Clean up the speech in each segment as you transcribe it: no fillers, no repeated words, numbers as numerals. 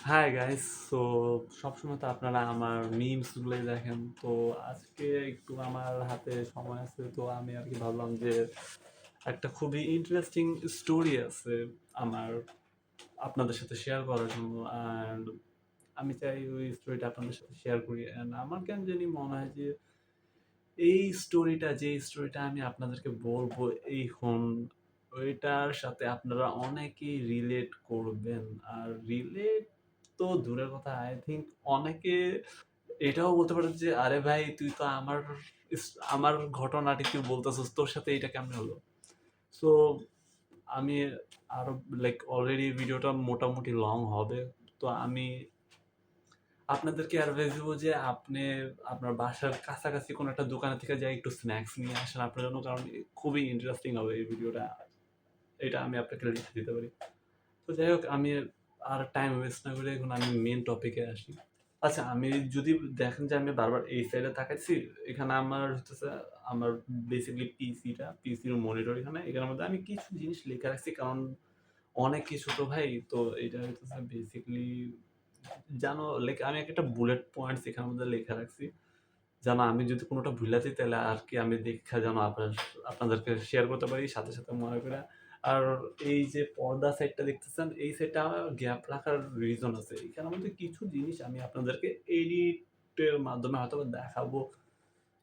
Hi guys. So সবসময় তো আপনারা আমার মিমসগুলোই দেখেন। তো আজকে একটু আমার হাতে সময় আছে, তো আমি আর কি ভাবলাম যে একটা খুবই ইন্টারেস্টিং স্টোরি আছে আমার আপনাদের সাথে শেয়ার করার জন্য। অ্যান্ড আমি চাই ওই স্টোরিটা আপনাদের সাথে শেয়ার করি। অ্যান্ড আমার কেন জানি মনে হয় যে যে স্টোরিটা আমি আপনাদেরকে বলবো এখন, ওইটার সাথে আপনারা অনেকেই রিলেট করবেন। আর রিলেট তো দূরের কথা, আই থিঙ্ক অনেকে এটাও বলতে পারে যে আরে ভাই তুই তো আমার ঘটনাটি তুই বলতেছিস, তোর সাথে এটা কেমনে হলো। সো আমি আরো লাইক অলরেডি ভিডিওটা মোটামুটি লং হবে। তো আমি আপনাদেরকে অ্যাডভাইস দেবো যে আপনি আপনার বাসার কাছাকাছি কোনো একটা দোকানে থেকে যাই একটু স্ন্যাক্স নিয়ে আসেন আপনার জন্য, কারণ খুবই ইন্টারেস্টিং হবে এই ভিডিওটা। এটা আমি আপনাকে লিখে দিতে পারি। তো যাই হোক, আমি আর টাইম ওয়েস্ট না করে এখন আমি মেন টপিকে আসি। আচ্ছা, আমি যদি দেখেন যে আমি বারবার এই সাইডে তাকাচ্ছি, এখানে আমার হচ্ছে আমার বেসিক্যালি পিসির মনিটর, এখানে এখানের মধ্যে আমি কিছু জিনিস লেখা রাখছি, কারণ অনেক কিছু তো ভাই। তো এটা হচ্ছে বেসিক্যালি জানো, লাইক আমি একটা বুলেট পয়েন্টস এখানের মধ্যে লেখা রাখছি, যেন আমি যদি কোনোটা ভুলে যাই তাহলে আর কি আমি দেখা যেন আপনাদেরকে শেয়ার করতে পারি সাথে সাথে মনে করে। আর এই যে পর্দা সাইডটা দেখতেছেন, এই সাইডটা গ্যাপ রাখার রিজন আছে। এখানের মধ্যে কিছু জিনিস আমি আপনাদেরকে এডিটের মাধ্যমে হয়তো বা দেখাবো,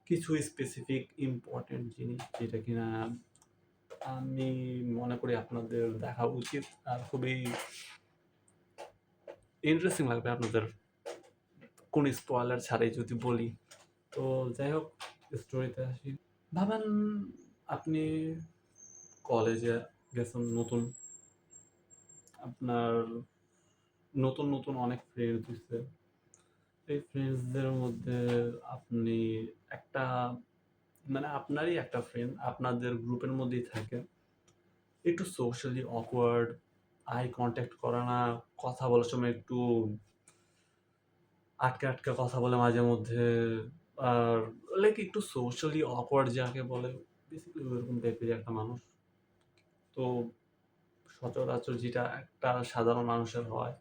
কিছু স্পেসিফিক ইম্পর্টেন্ট জিনিস যেটা কিনা আমি মনে করি আপনাদের দেখা উচিত। আর খুবই ইন্টারেস্টিং লাগবে আপনাদের, কোন স্পয়লার ছাড়াই যদি বলি। তো যাই হোক, স্টোরিতে আসি। ভাবেন আপনি কলেজে গেছেন নতুন, আপনার নতুন নতুন অনেক ফ্রেন্ডস হচ্ছে। এই ফ্রেন্ডসদের মধ্যে আপনি একটা, মানে আপনারই একটা ফ্রেন্ড আপনাদের গ্রুপের মধ্যেই থাকে, একটু সোশ্যালি অকওয়ার্ড, আই কন্ট্যাক্ট করে না, কথা বলার সময় একটু আটকে আটকে কথা বলে মাঝে মধ্যে। আর লাইক একটু সোশ্যালি অকওয়ার্ড যাকে বলে, বেসিক্যালি ওইরকম টাইপের একটা মানুষ। তো সচরাচর যেটা একটা সাধারণ মানুষের হয়,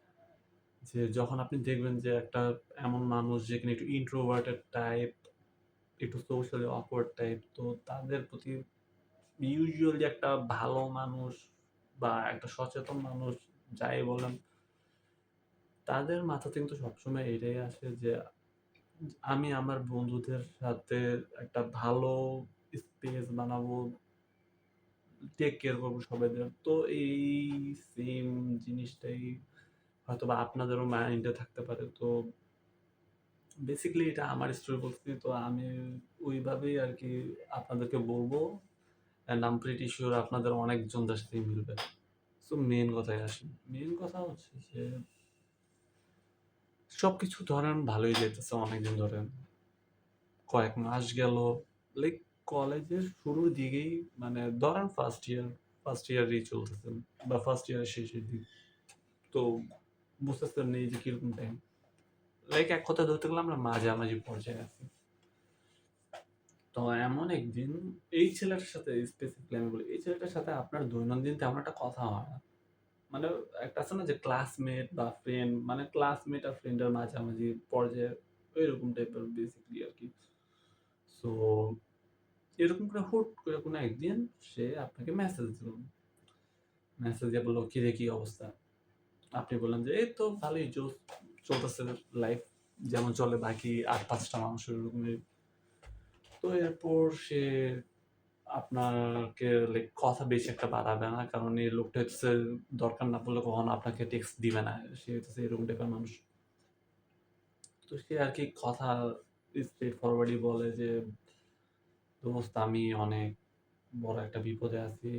যে যখন আপনি দেখবেন যে একটা এমন মানুষ যেখানে একটু ইন্ট্রোভার্টেড টাইপ, একটু সোশ্যালি অকওয়ার্ড টাইপ, তো তাদের প্রতি ইউজুয়ালি একটা ভালো মানুষ বা একটা সচেতন মানুষ যাই বলেন, তাদের মাথাতে কিন্তু সবসময় এটাই আসে যে আমি আমার বন্ধুদের সাথে একটা ভালো স্পেস বানাবো, টেক কেয়ার করবো সবাইদের। তো এই সেম জিনিসটাই হয়তো বা আপনাদেরও মাইন্ডে থাকতে পারে। তো বেসিক্যালি এটা আমার স্টোরি বলছি, তো আমি ওইভাবেই আর কি আপনাদেরকে বলবো। অ্যান্ড আম প্রিটি শিওর আপনাদের অনেকজনদের সাথেই মিলবে। সো মেন কথায় আসি। মেন কথা হচ্ছে যে সবকিছু ধরেন ভালোই যাইতেছে অনেকদিন ধরে, কয়েক মাস গেল, লাইক কলেজের শুরুর দিকেই, মানে ধরেন ফার্স্ট ইয়ারই চলতেছে বা ফার্স্ট ইয়ারের শেষের দিক। তো বুঝতেছেন এই যে কিরকম টাইম, লাইক এক কথা ধরতে গেলে আমরা মাঝামাঝি পর্যায়ে আছি। তো এমন একদিন এই ছেলেটার সাথে স্পেসিফিকলি আমি বলি, এই ছেলেটার সাথে আপনার দৈনন্দিন তেমন একটা কথা হয় না। মানে একটা আছে না যে ক্লাসমেট বা ফ্রেন্ড, মানে ক্লাসমেট আর ফ্রেন্ডের মাঝামাঝি পর্যায়ে, ওইরকম টাইপের বেসিকলি আর কি। সো এরকম করে হুট করে কোনো একদিন সে আপনাকে মেসেজ দিল, মেসেজ দিয়ে বললো কি রে কি অবস্থা। আপনি বললেন যে এই তো ভালোই চলতেছে লাইফ, যেমন চলে বাকি আর পাঁচটা মানুষের ওরকমই। তো এরপর সে আপনাকে লাইক কথা বেশি একটা বাড়াবে না, কারণ এই লোকটা হচ্ছে দরকার না পড়লে কখনো আপনাকে টেক্সট দিবে না, সে হচ্ছে এরকম টাইপের মানুষ। তো সে আর কি কথা স্ট্রেট ফরওয়ার্ডই বলে যে দোস্ত আমি অনেক বড় একটা বিপদে আছি,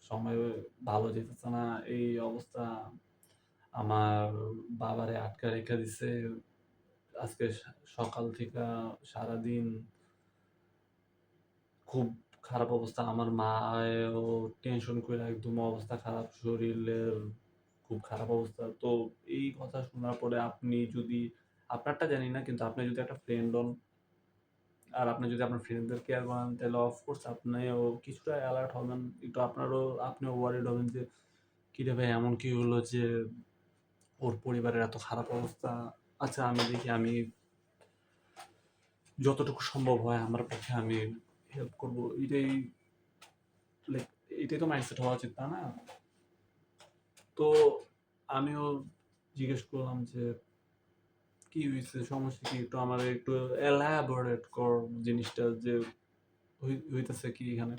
সময় ভালো যেতেছে না, এই অবস্থা, আমার বাবারে আটকা রেখে দিছে আজকে সকাল থেকে সারাদিন, খুব খারাপ অবস্থা, আমার মায়েও টেনশন করে একদম অবস্থা খারাপ, শরীরের খুব খারাপ অবস্থা। তো এই কথা শোনার পরে আপনি যদি, আপনারটা জানি না, কিন্তু আপনি যদি একটা ফ্রেন্ড হন আর আপনি যদি আপনার ফ্রেন্ডদের কেয়ার করেন, তাহলে অফকোর্স আপনিও কিছুটা অ্যালার্ট হবেন, একটু আপনিও ওয়ারিড হবেন যে কি রে ভাই এমন কি হলো যে ওর পরিবারের এত খারাপ অবস্থা। আচ্ছা আমি দেখি আমি যতটুকু সম্ভব হয় আমার পক্ষে আমি হেল্প করব। এটাই লাইক এটাই তো মাইন্ডসেট হওয়া উচিত, তা না? তো আমিও জিজ্ঞেস করলাম যে, "কি হইছে? সমস্যা কি? একটু আমারে একটু এলাবোরেট কর জিনিসটা যে হইতেছে কি এখানে?"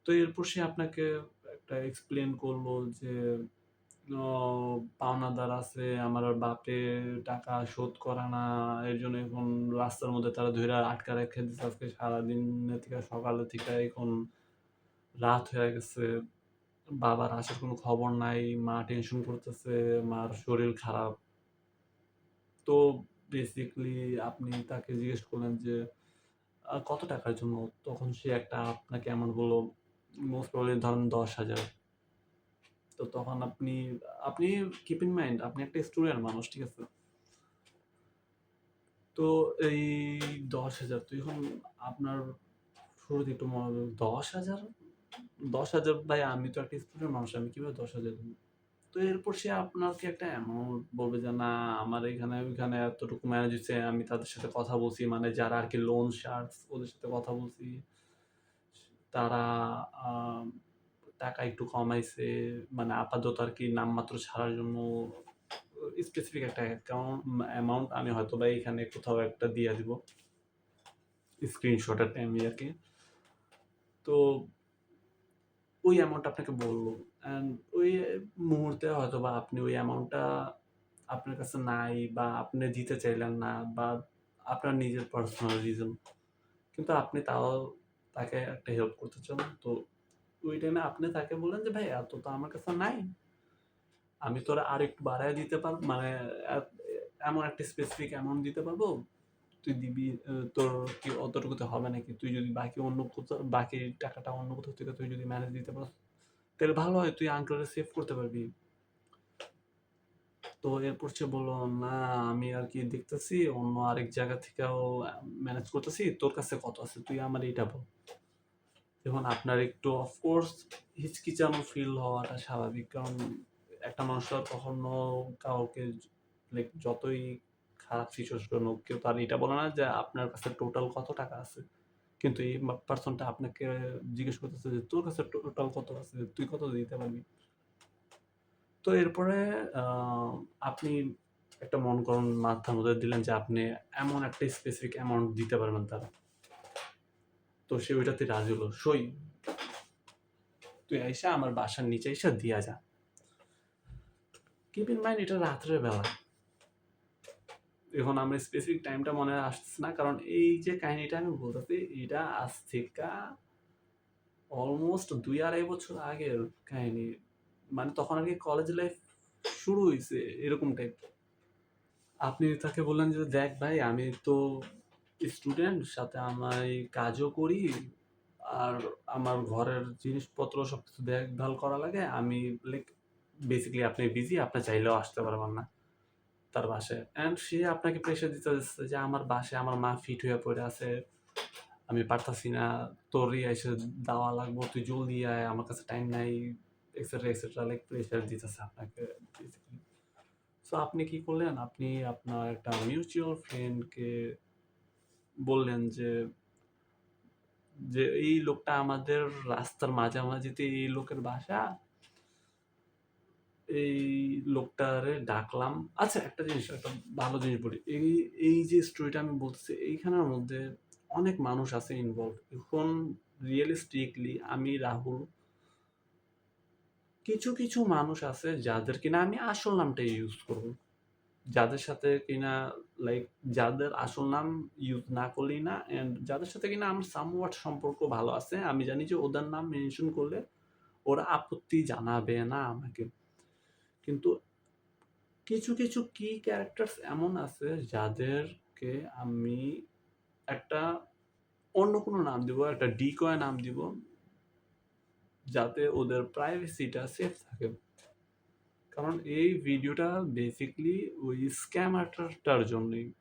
তো এরপর সে আপনাকে একটা এক্সপ্লেইন করলো যে পাওনাদার আছে, আমার বাপে টাকা শোধ করে না, এর জন্য এখন রাস্তার মধ্যে তারা ধইরা আটকা রেখে দিছে আজকে সারাদিন থেকে সকালে থেকে এখন রাত হয়ে গেছে। বাবার আসার কোনো খবর নাই, মা টেনশন করতেছে, মার শরীর খারাপ। তো বেসিক্যালি আপনি তাকে জিজ্ঞেস করলেন যে কত টাকার জন্য? তখন সে একটা আপনাকে এমন বলল, মোস্ট প্রবাবলি ধরেন ১০,০০০। তো তখন আপনি আপনি কিপ ইন মাইন্ড আপনি একটা স্টুডেন্ট মানুষ, ঠিক আছে? তো এই ১০,০০০ তো এখন আপনার শুরুতে একটু মনোযোগ ১০,০০০? ১০,০০০ ভাই আমি তো একটা স্টুডেন্ট মানুষ, আমি কিভাবে ১০,০০০ দিব? তো এরপর সে আপনাকে একটা অ্যামাউন্ট বলবে যে, "না আমার এখানে ওইখানে এতটুকু ম্যানেজ হইছে। আমি তাদের সাথে কথা বলছি।" মানে যারা আরকি লোন শার্কস ওদের সাথে কথা বলছি। তারা আ টাকা একটু কমাইছে। মানে আপাতত আরকি নামমাত্র ছাড়ার জন্য স্পেসিফিক একটা অ্যামাউন্ট আমি হয়তোবা এখানে কোথাও একটা দিয়া দিব। স্ক্রিনশটের টাইমে আরকি। তো ওই অ্যামাউন্ট আপনাকে বলল। অ্যান্ড ওই মুহূর্তে হয়তোবা আপনি ওই অ্যামাউন্টটা আপনার কাছে নাই বা আপনি দিতে চাইলেন না বা আপনার নিজের পার্সোনাল রিজন। কিন্তু আপনি তাও তাকে একটা হেল্প করতে চান। তো ওই টাইমে আপনি তাকে বললেন যে, "ভাই এত তো আমার কাছে নাই। আমি তোরে আরেকটু বাড়ায় দিতে পারব মানে এ এমন একটা স্পেসিফিক অ্যামাউন্ট দিতে পারবো। তুই দিবি তোর কি অতটুকুতে হবে নাকি? তুই যদি বাকি অন্য কোথাও বাকি টাকাটা অন্য কোথাও থেকে তুই যদি ম্যানেজ দিতে পারস, তাহলে ভালো হয়। তুই আঙ্কেলরে সেভ করতে পারবি।" তো এরপর সে বলল, "না আমি আরকি দেখতেছি অন্য আরেক জায়গা থেকেও ম্যানেজ করতেছি। তোর কাছে কত আছে? তুই আমারে এইটা বল।" এখন আপনার একটু অফ কোর্স হিচকিচানো ফিল হওয়াটা স্বাভাবিক। কারণ একটা মানুষ তো আর কখনো কাউকে লাইক যতই খারাপ সিচুয়েশন হোক, কেউ তো আর এটা বলে না যে আপনার কাছে টোটাল কত টাকা আছে। কিন্তু এই পারসনটা আপনাকে জিজ্ঞেস করতেছে যে, "তোর কাছে টোটাল কত আছে? তুই কত দিতে পারবি?" তো এরপরে আ আপনি একটা মনে করেন মাথার মধ্যে দিলেন যে আপনি এমন একটা স্পেসিফিক অ্যামাউন্ট দিতে পারবেন তারে। তো সে ওইটাতে রাজি হলো। "সই, তুই আইসা আমার বাসার নিচে আইসা দিয়া যা।" কিপ ইন মাইন্ড এটা রাত্রের বেলা। এখন আমার স্পেসিফিক টাইমটা মনে আসতেছে না। কারণ এই যে কাহিনীটা আমি বলতেছি, এটা আজ থেকে অলমোস্ট ২-২.৫ বছর আগের কাহিনী। মানে তখন আরকি কলেজ লাইফ শুরু হইছে এরকম টাইপ। আপনি তাকে বললেন যে, "দেখ ভাই আমি তো স্টুডেন্ট, সাথে আমি কাজও করি। আর আমার ঘরের জিনিসপত্র সবকিছু দেখভাল করা লাগে। আমি লাইক বেসিক্যালি আপনি বিজি, আপনি চাইলেও আসতে পারবেন না তার বাসায়।" অ্যান্ড সে আপনাকে প্রেশার দিতেছে যে, "আমার বাসায় আমার মা ফিট হইয়া পইড়া আছে। আমি পারতাছি না। তোরই আইসা দেওয়া লাগবো। তুই জলদি আয়। আমার কাছে টাইম নাই।" এটসেট্রা, এটসেট্রা লাইক প্রেশার দিতেছে আপনাকে বেসিক্যালি। সো আপনি কি করলেন? আপনি আপনার একটা মিউচুয়াল ফ্রেন্ডকে বললেন যে এই লোকটা আমাদের রাস্তার মাঝামাঝিতে এই লোকের বাসা। এই লোকটারে ডাকলাম। আচ্ছা একটা জিনিস, একটা ভালো জিনিস বলি। এই যে স্টোরিটা আমি বলতেছি এইখানের মধ্যে অনেক মানুষ আছে ইনভলভড। এখন রিয়ালিস্টিকলি আমি রাহুল কিছু মানুষ আছে যাদের কিনা আমি আসল নামটাই ইউজ করব। যাদের সাথে কিনা লাইক যাদের আসল নাম ইউজ না করলেই না, অ্যান্ড যাদের সাথে কিনা আমার সামওয়াট সম্পর্ক ভালো আছে। আমি জানি যে ওদের নাম মেনশন করলে ওরা আপত্তি জানাবে না আমাকে। কিন্তু কিছু কি ক্যারেক্টারস এমন আছে যাদেরকে আমি একটা অন্য কোনো নাম দিব, একটা ডিকয় নাম দিব যাতে ওদের প্রাইভেসিটা সেফ থাকে। কারণ এই ভিডিওটা বেসিক্যালি ওই স্ক্যামারটার জন্যই।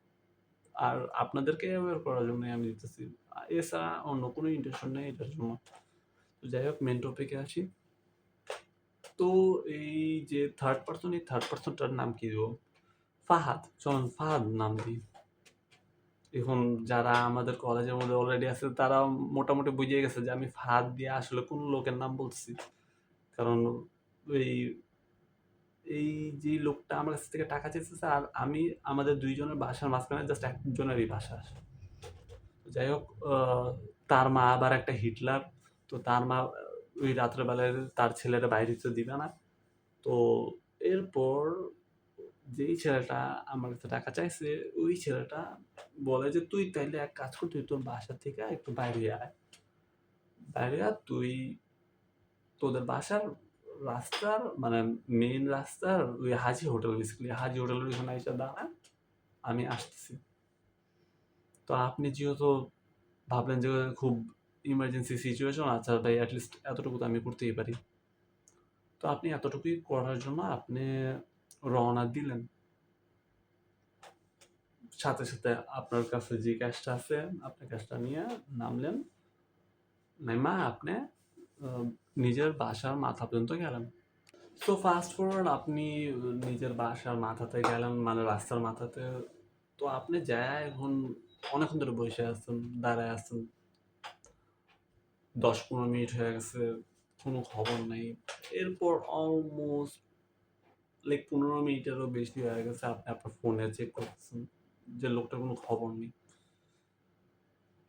আর আপনাদেরকে অ্যাওয়্যার করার জন্যই আমি দিতেছি। এছাড়া অন্য কোনো ইনটেনশন নেই এটার জন্য। তো যাই হোক মেইন টপিকে আসি। তো এই যে থার্ড পারসন, এই থার্ড পারসনটার নাম কি দিব? ফাহাদ। চলুন ফাহাদ নাম দিই। এখন যারা আমাদের কলেজের মধ্যে অলরেডি আছে তারা মোটামুটি বুঝে গেছে যে আমি ফাহাদ দিয়ে আসলে কোন লোকের নাম বলছি। কারণ ওই এই যে লোকটা আমার কাছ থেকে টাকা চেয়েছে আর আমি আমাদের ২ জনের বাসার মাঝখানে জাস্ট একজনেরই বাসা। যাই হোক তার মা আবার একটা হিটলার। তো তার মা ওই রাত্রে বেলায় তার ছেলেরা বাইরে যেতে দিবে না। তো এরপর যেই ছেলেটা আমার কাছে টাকা চাইছে ওই ছেলেটা বলে যে, "তুই তাইলে এক কাজ কর, তুই তোর বাসা থেকে একটু বাইরে আয়। বাইরে আয় তুই তোদের বাসার রাস্তার মানে মেইন রাস্তার ওই হাজী হোটেল বেসিক্যালি হাজী হোটেলের ওইখানে আইসা দাঁড়া, আমি আসতেছি।" তো আপনি যেহেতু ভাবলেন যে খুব ইমার্জেন্সি সিচুয়েশন, আচ্ছা ভাই এটলিস্ট এতটুকু তো আমি করতেই পারি। তো আপনি এতটুকুই করার জন্য আপনি রওনা দিলেন। সাথে, সাথে আপনার কাছে যে ক্যাশটা আছে আপনি ক্যাশটা নিয়ে নামলেন। নাইমা আপনি আ নিজের বাসার মাথা পর্যন্ত গেলেন। সো ফাস্ট ফরওয়ার্ড আপনি নিজের বাসার মাথাতে গেলেন মানে রাস্তার মাথাতে। তো আপনি যায়া এখন অনেকক্ষণ ধরে বইসা আছেন, দাঁড়ায় আছেন। ১০-১৫ মিনিট হয়ে গেছে, কোনো খবর নাই। এরপর অলমোস্ট লাইক ১৫ মিনিটেরও বেশি হয়ে গেছে আপনি আপনার ফোনে চেক করতেছেন যে লোকটার কোনো খবর নেই।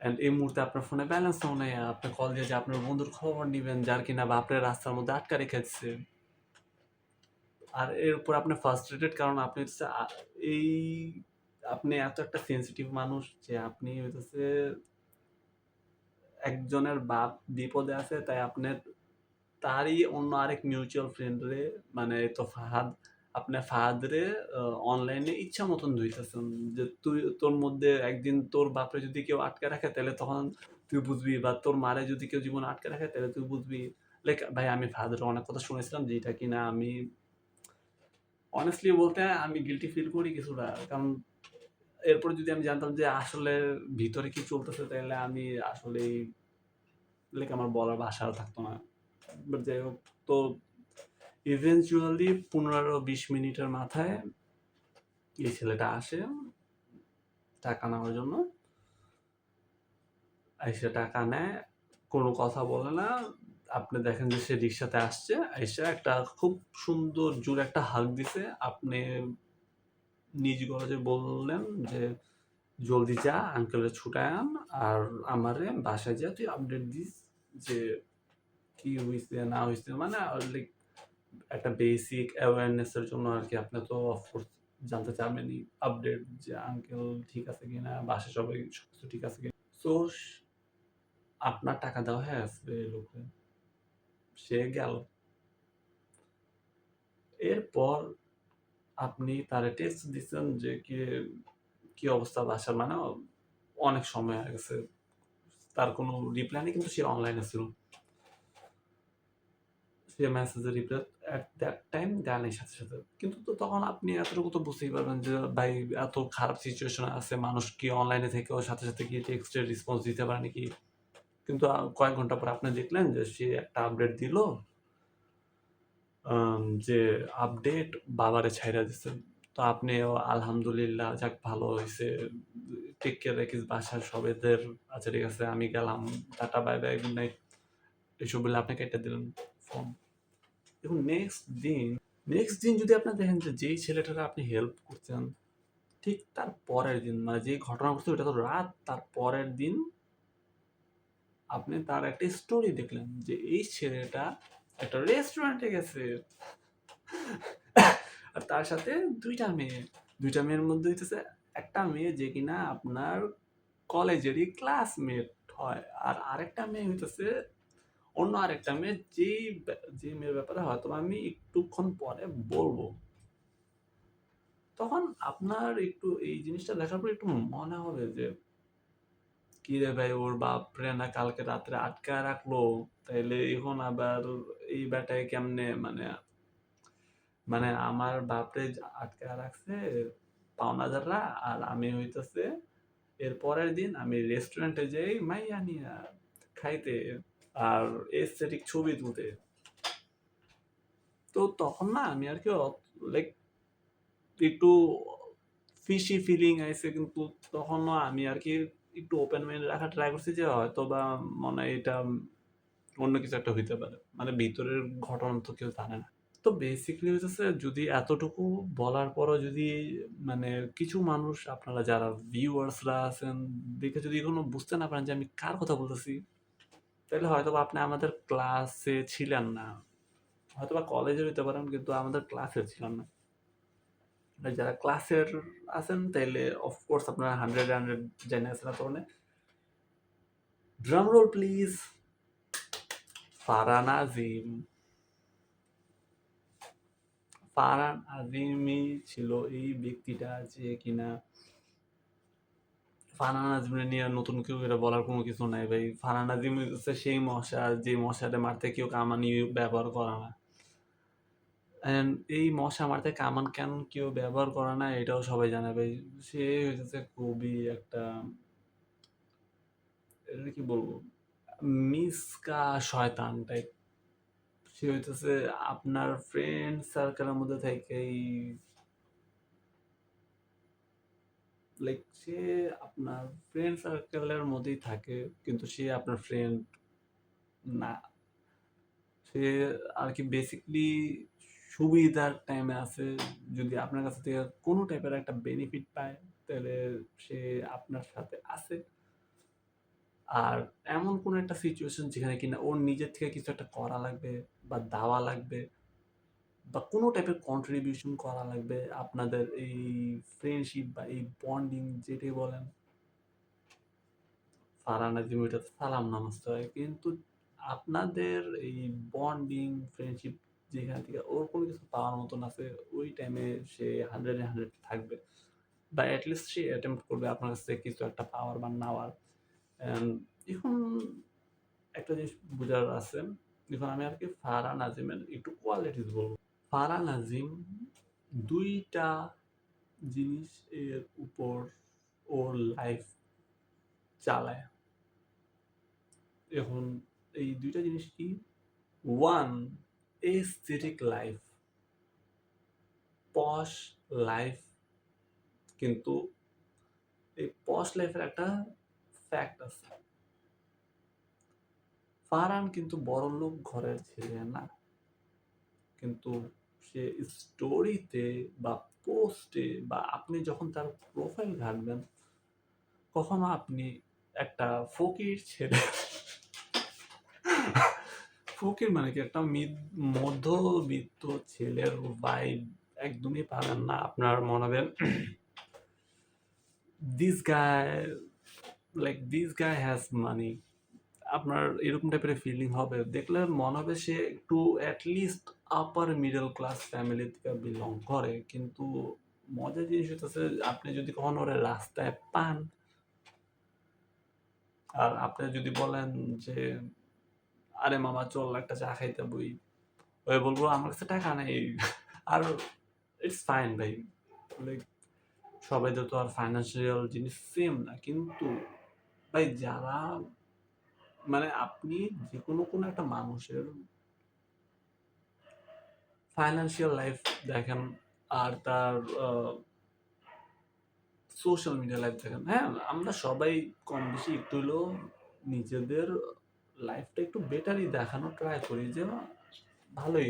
অ্যান্ড এই মুহূর্তে আপনার ফোনে ব্যালেন্সও নেই। আপনি কল দিয়ে যে আপনার বন্ধুর খবর নিবেন যার কিনা বাপরে রাস্তার মধ্যে আটকা রেখেছে। আর এর উপর আপনি ফ্রাস্ট্রেটেড কারণ আপনি হচ্ছে এই আপনি এত একটা সেনসিটিভ মানুষ যে আপনি হইতেছে একজনের বাপ বিপদে আছে তাই আপনার তারই অন্য আরেক মিউচুয়াল ফ্রেন্ড রে মানে তো ফাহাদ আপনি ফাহাদরে অনলাইনে ইচ্ছা মতন ধুইতেছেন যে তুই তোর মধ্যে একদিন তোর বাপরে যদি কেউ আটকে রাখে তাহলে তখন তুই বুঝবি বা তোর মারে যদি কেউ জীবনে আটকে রাখে তাহলে তুই বুঝবি। লাইক ভাই আমি ফাহাদের অনেক কথা শুনেছিলাম যেটা কিনা আমি অনেস্টলি বলতে আমি গিল্টি ফিল করি কিছুটা কারণ এরপর যদি আমি জানতাম যে আসলে ভিতরে কি চলতেছে তাহলে আমি আসলে লাইক আমার বলার ভাষাও থাকতো না। বাট যাই হোক তো ইভেনচুয়ালি ১৫-২০ মিনিটের মাথায় এই ছেলেটা আসে টাকা নেওয়ার জন্য। আইসা টাকা নেয়, কোনো কথা বলে না। আপনি দেখেন যে সে রিক্সাতে আসছে, আইসা একটা খুব সুন্দর জোরে একটা হাগ দিছে। আপনি নিজ গলায় বললেন যে, "জলদি যা, আঙ্কেলরে ছুটায় আন। আর আমারে বাসায় যেয়ে তুই আপডেট দিস যে কি হইছে না হইছে।" মানে লাইক একটা বেসিক অ্যাওয়ারনেস এর জন্য আরকি আপনি তো অফকোর্স জানতে চাবেনই আপডেট যে আঙ্কেল ঠিক আছে কিনা, বাসায় সবাই সবকিছু ঠিক আছে কিনা। সো আপনার টাকা দেওয়া হয়ে গেছে এই লোকে। সে গেল। এরপর আপনি তারে টেক্সট দিছেন যে কি অবস্থা বাসার? মানে অনেক সময় হয়ে গেছে। তার কোনো রিপ্লাই নেই কিন্তু সে অনলাইনে ছিল। সে মেসেজের রিপ্লাই এট দ্যাট টাইম দেয় নাই সাথে, সাথে। কিন্তু তো তখন আপনি এতটুকু তো বুঝতেই পারবেন যে ভাই এত খারাপ সিচুয়েশন এ আছে মানুষ কি অনলাইনে থেকেও সাথে, সাথে গিয়ে টেক্সটের রেসপন্স দিতে পারে নাকি? কিন্তু কয়েক ঘন্টা পর আপনি দেখলেন যে সে একটা আপডেট দিল যে আপডেট বাবারে ছাইড়া দিছে। তো আপনিও আলহামদুলিল্লাহ যাক ভালো হইছে। টেক কেয়ার রাখিস বাসার সবাইদের। আচ্ছা ঠিক আছে আমি গেলাম। Tata bye bye good night. এসব বলে আপনি কেটে দিলেন ফোন। এখন নেক্সট দিন যদি আপনি দেখেন যে যেই ছেলেটাকে আপনি হেল্প করছেন ঠিক তার পরের দিন মানে যে ঘটনা ঘটছে ওটা তো রাত তার পরের দিন আপনি তার একটা স্টোরি দেখলেন যে এই ছেলেটা একটা রেস্টুরেন্টে গেছে আর তার সাথে ২টা মেয়ে। ২টা মেয়ের মধ্যে হইতেছে একটা মেয়ে যে কিনা আপনার কলেজেরই ক্লাসমেট হয়। আর আরেকটা মেয়ে হইতেছে অন্য আরেকটা মেয়ে যে মেয়ের ব্যাপারে হয়তোবা আমি একটুক্ষণ পরে বলবো। তখন আপনার একটু এই জিনিসটা দেখার পর একটু মনে হবে যে, "কিরে ভাই ওর বাপরে না কালকে রাত্রে আটকায় রাখলো। তাইলে এখন আবার এই বেটায় কেমনে মানে মানে আমার বাপরে আটকায় রাখছে পাওনাদাররা আর আমি হইতেছে এর পরের দিন আমি রেস্টুরেন্টে যাই মাইয়া নিয়া খাইতে আর এস্থেটিক ছবি তুলতে।" তো তখন না আমি আরকি লাইক একটু ফিশি ফিলিং আইছে, কিন্তু তখনও আমি আরকি একটু ওপেন মাইন্ড রাখার ট্রাই করছি যে হয়তোবা মনে হয় এটা অন্য কিছু একটা হইতে পারে। মানে ভিতরের ঘটনা তো কেউ জানে না। তো বেসিক্যালি হইতেছে, যদি এতটুকু বলার পরও যদি মানে কিছু মানুষ, আপনারা যারা ভিউয়ার্সরা আছেন, দেখে যদি এখনো বুঝতে না পারেন যে আমি কার কথা বলতেছি, তাহলে হয়তোবা আপনি আমাদের ক্লাসে ছিলেন না। হয়তোবা কলেজে হইতে পারেন, কিন্তু আমাদের ক্লাসে ছিলেন না। আর যারা ক্লাসের আছেন তাইলে অফকোর্স আপনারা 100 এ 100 জেনে আছেন এতক্ষণে। Drum roll please. Farhan Azim. Farhan আজিমই ছিল এই ব্যক্তিটা যে কিনা, ফারহান আজিমের নিয়ে নতুন কেউ এটা বলার কোনো কিছু নাই ভাই। ফারহান আজিম হচ্ছে সেই মশা, যে মশাটা মারতে কেউ কামানি ব্যবহার করে না। অ্যান্ড এই মশা মারতে কামান কেন কেউ ব্যবহার করে না এটাও সবাই জানে ভাই। সে হইতেছে খুবই একটা, এটা কি বলবো, মিসকা শয়তান টাইপ। সে হইতেছে আপনার ফ্রেন্ড সার্কেলের মধ্যে থেকেই, লাইক সে আপনার ফ্রেন্ড সার্কেলের মধ্যেই থাকে, কিন্তু সে আপনার ফ্রেন্ড না। সে আর কি বেসিকলি সুবিধার টাইমে আছে। যদি আপনার কাছ থেকে কোনো টাইপের একটা বেনিফিট পায়, তাহলে সে আপনার সাথে আছে। আর এমন কোনো একটা সিচুয়েশন যেখানে কিনা ওর নিজের থেকে কিছু একটা করা লাগবে বা দেওয়া লাগবে বা কোনো টাইপের কন্ট্রিবিউশন করা লাগবে আপনাদের এই ফ্রেন্ডশিপ বা এই বন্ডিং যেটাই বলেন, ফারহান আজিম ওইটাতে সালাম নামাজতে হয়। কিন্তু আপনাদের এই বন্ডিং ফ্রেন্ডশিপ যেখান থেকে ওর কোনো কিছু পাওয়ার মতন আছে, ওই টাইমে সে 100 এ 100 থাকবে, বা অ্যাটলিস্ট সে অ্যাটেম্প্ট করবে আপনার কাছ থেকে কিছু একটা পাওয়ার বা নেওয়ার। অ্যান্ড এখন একটা জিনিস বোঝার আছে, এখন আমি আর কি ফারহান আজিমের একটু কোয়ালিটিস বলবো। ফারহান আজিম ২টা জিনিস এর উপর ওর লাইফ চালায়। এখন এই ২টা জিনিস কি? 1, aesthetic লাইফ, পশ লাইফ। কিন্তু এই পশ লাইফের একটা ফ্যাক্ট আছে। ফারহান কিন্তু বড়লোক ঘরের ছেলে না। কিন্তু সে স্টোরিতে বা পোস্টে বা আপনি যখন তার প্রোফাইল ঘাঁটবেন, কখনো আপনি একটা ফকির ছেলে, ফকির মানে কি, একটা মধ্যবিত্ত ছেলের ভাইব একদমই পাবেন না। আপনার মনে হবে দিস গায়, লাইক দিস গায় হ্যাজ মানি। আপনার এরকম টাইপের ফিলিং হবে, দেখলে মনে হবে সে একটু অ্যাটলিস্ট আপার মিডল ক্লাস ফ্যামিলি থেকে বিলং করে। কিন্তু মজার জিনিস হচ্ছে, আপনি যদি কখনো ওরে রাস্তায় পান আর আপনি যদি বলেন যে আরে মামা চল একটা চা খাইতে বই, ওই বলবো আমার কাছে টাকা নেই। আর ইটস ফাইন ভাই, লাইক সবাই তো আর ফাইন্যান্সিয়াল জিনিস সেম না। কিন্তু ভাই যারা, মানে আপনি যে কোনো একটা মানুষের ফাইন্যান্সিয়াল লাইফ দেখেন আর তার সোশ্যাল মিডিয়া লাইফ দেখেন, হ্যাঁ আমরা সবাই কম বেশি একটু হলেও নিজেদের লাইফটা একটু বেটারই দেখানোর ট্রাই করি, যে ভালোই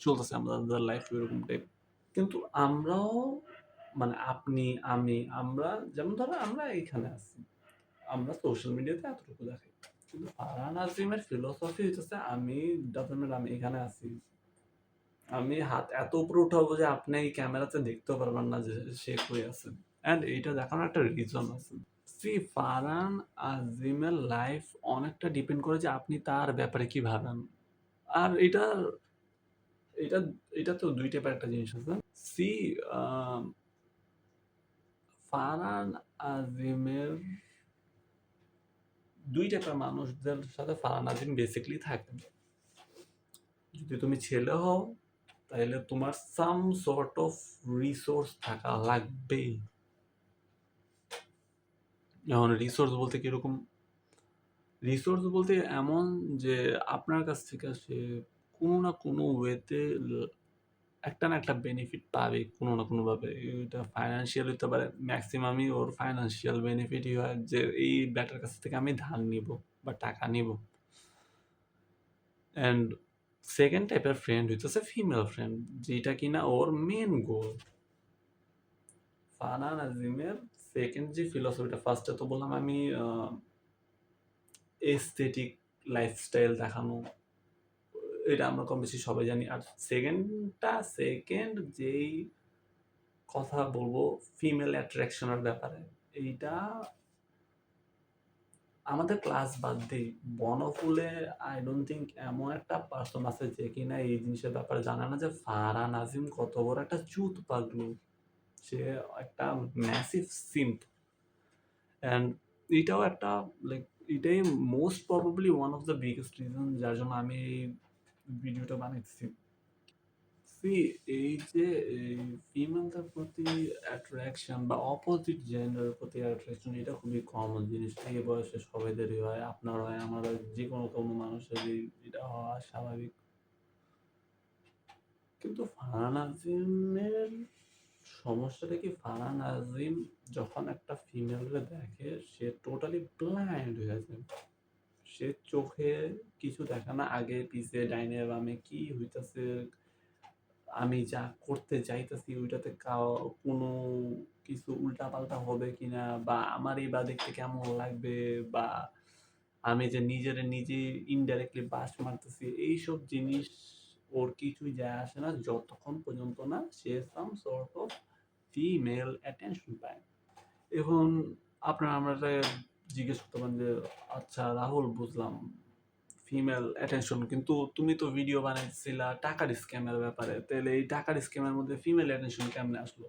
চলতেছে আমাদের লাইফ এরকম টাইপ। কিন্তু আমরাও, মানে আপনি আমি আমরা, যেমন ধরো আমরা এইখানে আছি, আমরা সোশ্যাল মিডিয়াতে এতটুকু দেখাই। কিন্তু ফারহান আজিমের ফিলোসফি হইতেছে, আমি ডাজন্ট আমি এখানে আছি, আমি হাত এত উপরে উঠাবো যে আপনি এই ক্যামেরাতে দেখতেও পারবেন না যে সে কই আছে। অ্যান্ড এইটা দেখানোর একটা রিজন আছে। সি ফারহান আজিমের লাইফ অনেকটা ডিপেন্ড করে যে আপনি তার ব্যাপারে কি ভাবেন। আর এটা এটা এটা তো দুই টাইপের একটা জিনিস আছে। সি ফারহান আজিমের, দুই টাইপের মানুষদের সাথে ফারহান আজিম বেসিক্যালি থাকে। যদি তুমি ছেলে হও, তাহলে তোমার সাম সর্ট অফ রিসোর্স থাকা লাগবেই। এখন রিসোর্স বলতে কিরকম? রিসোর্স বলতে এমন যে আপনার কাছ থেকে সে কোনো না কোনো ওয়েতে একটা না একটা বেনিফিট পাবে কোনো না কোনোভাবে। এটা ফাইন্যান্সিয়াল হইতে পারে। মেক্সিমামই ওর ফাইন্যান্সিয়াল বেনিফিটই হয় যে এই ব্যাটার কাছ থেকে আমি ধার নিবো বা টাকা নিবো। অ্যান্ড সেকেন্ড টাইপের ফ্রেন্ড হইতেছে ফিমেল ফ্রেন্ড, যেটা কিনা ওর মেন গোল। ফারহান আজিমের সেকেন্ড যে ফিলসফিটা, ফার্স্টে তো বললাম আমি এস্থেটিক লাইফস্টাইল দেখানো, এটা আমরা কম বেশি সবাই জানি। আর সেকেন্ড যেই কথা বলবো ফিমেল অ্যাট্রাকশনের ব্যাপারে, এইটা আমাদের ক্লাস বাদ দিই, বনফুলে আই ডোন্ট থিঙ্ক এমন একটা পার্সন আছে যে কিনা এই জিনিসের ব্যাপারে জানে না যে ফারহান আজিম কত বড় একটা চুত পাগলু। সে একটা ম্যাসিভ সিম্প। অ্যান্ড এটাও একটা লাইক এটাই most probably one of the biggest reason যার জন্য আমি এই ভিডিওটা বানাইতেছি। সি, এই যে এই ফিমেলদের প্রতি অ্যাট্রাকশন বা অপোজিট জেন্ডারের প্রতি অ্যাট্রাকশন, এটা খুবই কমন জিনিস। এই বয়সে সবাইদেরই হয়, আপনার হয়, আমার হয়, যে কোনো কোনো মানুষেরই এটা হওয়া স্বাভাবিক। কিন্তু ফারহান আজিমের সমস্যাটা কি, ফারহান আজিম যখন একটা ফিমেলকে দেখে সে টোটালি ব্লাইন্ড হয়ে যায়। সে চোখে কিছু দেখে না, আগে পিছে ডাইনে বামে কি হইতাছে, আমি যা করতে চাইতেছি ওইটাতে কোনো কিছু উল্টাপাল্টা হবে কিনা, বা আমারই বা দেখতে কেমন লাগবে, বা আমি যে নিজে ইনডাইরেক্টলি বাস মারতেছি, এইসব জিনিস ওর কিছুই যায় আসে না যতক্ষণ পর্যন্ত না সে some sort of female attention পায়। এখন আপনারা আমরা জিজ্ঞেস করতে পারেন যে আচ্ছা রাহুল, বুঝলাম ফিমেল অ্যাটেনশন, কিন্তু তুমি তো ভিডিও বানাইছিলা টাকার স্ক্যামের ব্যাপারে, তাহলে এই টাকার স্ক্যামের মধ্যে ফিমেল অ্যাটেনশন কেমনে আসলো?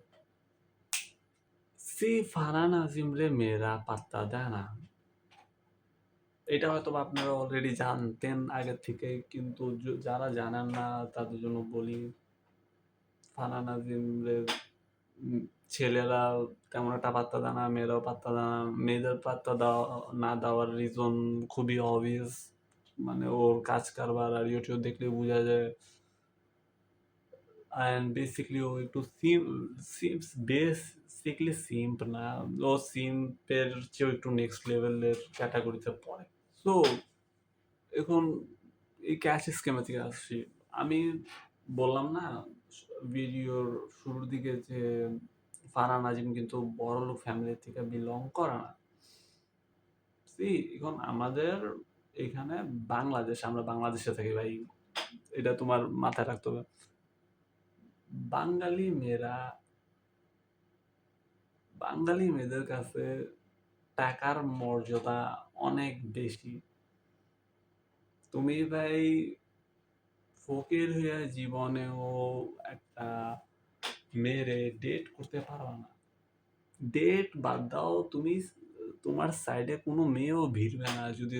সি, ফারহান আজিম রে মেয়েরা পাত্তা দেয় না। এটা হয়তো বা আপনারা অলরেডি জানতেন আগে থেকে, কিন্তু যারা জানেন না তাদের জন্য বলি, ফারহান আজিম রে ছেলেরা তেমন একটা পাত্তা দেয় না, মেয়েরাও পাত্তা দেয় না। মেয়েদের পাত্তা দেওয়া না দেওয়ার রিজন খুবই অবভিয়াস, মানে ওর কাজ কারবার আর ইউটিউব দেখলে বোঝা যায়। অ্যান্ড বেসিকলি ও একটু বেসিকলি সিম্প না, ও সিম্পের চেয়েও একটু নেক্সট লেভেলের ক্যাটাগরিতে পড়ে। সো এখন এই ক্যাশ স্ক্যামের থেকে আসছি আমি। বললাম না ভিডিওর শুরুর দিকে যে ফারহান আজিম কিন্তু বড়লোক ফ্যামিলি থেকে বিলং করে না। সি, এখন আমাদের এখানে বাংলাদেশ, আমরা বাংলাদেশে থাকি ভাই, এটা তোমার মাথায় রাখতে হবে। বাঙালি মেয়েরা, বাঙালি মেয়েদের কাছে টাকার মর্যাদা অনেক বেশি। তুমি ভাই ফকির হয়ে জীবনেও একটা মেয়েরে ডেট করতে পারো না। ডেট বাদ দাও, তুমি তোমার সাইডে কোনো মেয়েও ভিড়বে না যদি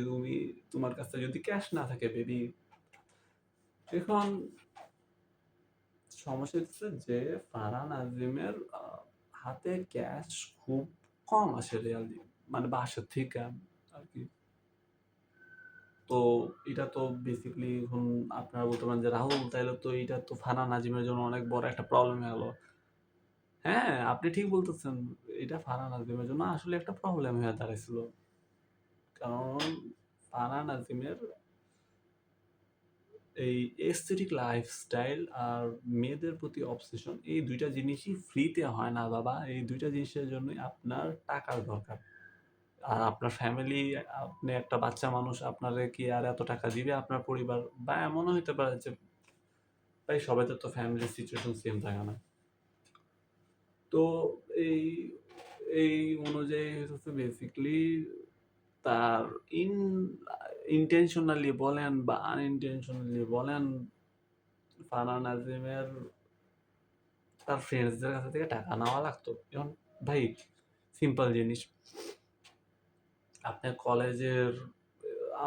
তোমার কাছে যদি ক্যাশ না থাকে বেবি। এখন সমস্যা হচ্ছে যে ফারহান আজিমের হাতে ক্যাশ খুব কম আসে রিয়ালি, মানে বাসা থেকে আর কি। তো এটা তো বেসিক্যালি এখন আপনারা বলতে পারেন যে রাহুল, তাইলে তো এটা তো ফারহান আজিমের জন্য অনেক বড় একটা প্রবলেম হয়ে গেল। হ্যাঁ, আপনি ঠিক বলতেছেন, এটা ফারহান আজিমের জন্য আসলে একটা প্রবলেম হয়ে দাঁড়াইছিল। কারণ ফারহান আজিমের এই এস্থেটিক লাইফস্টাইল আর মেয়েদের প্রতি অবসেশন, এই দুইটা জিনিসই ফ্রিতে হয় না বাবা। এই দুইটা জিনিসের জন্যই আপনার টাকার দরকার। আর আপনার ফ্যামিলি, আপনি একটা বাচ্চা মানুষ, আপনারে কি আর এত টাকা দিবে আপনার পরিবার? বা এমনও হইতে পারে যে ভাই সবাইদের তো ফ্যামিলির সিচুয়েশন সেম থাকে না। তো এই এই অনুযায়ী হচ্ছে বেসিক্যালি তার ইন ইন্টেনশনালি বলেন বা আনইনটেনশনালি বলেন, ফারহান আজিমের তার ফ্রেন্ডসদের কাছ থেকে টাকা নেওয়া লাগতো। এখন ভাই সিম্পল জিনিস, আপনার কলেজের,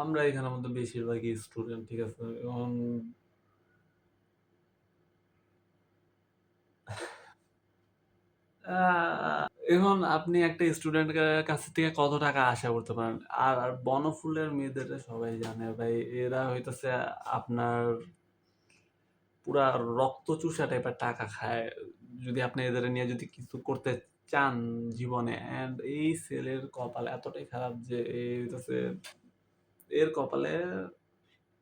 আমরা এখানের মধ্যে বেশিরভাগই স্টুডেন্ট, ঠিক আছে? এখন এখন আপনি একটা স্টুডেন্টের কাছ থেকে কত টাকা আশা করতে পারেন? আর বনফুলের মেয়েদের সবাই জানে ভাই, এরা হইতেছে আপনার পুরা রক্ত চুষা টাইপের টাকা খায়। যদি আপনি এদের নিয়ে যদি কিছু করতে চান জীবনে, অ্যান্ড এই ছেলের কপাল এতটাই খারাপ যে হইতেছে এর কপালে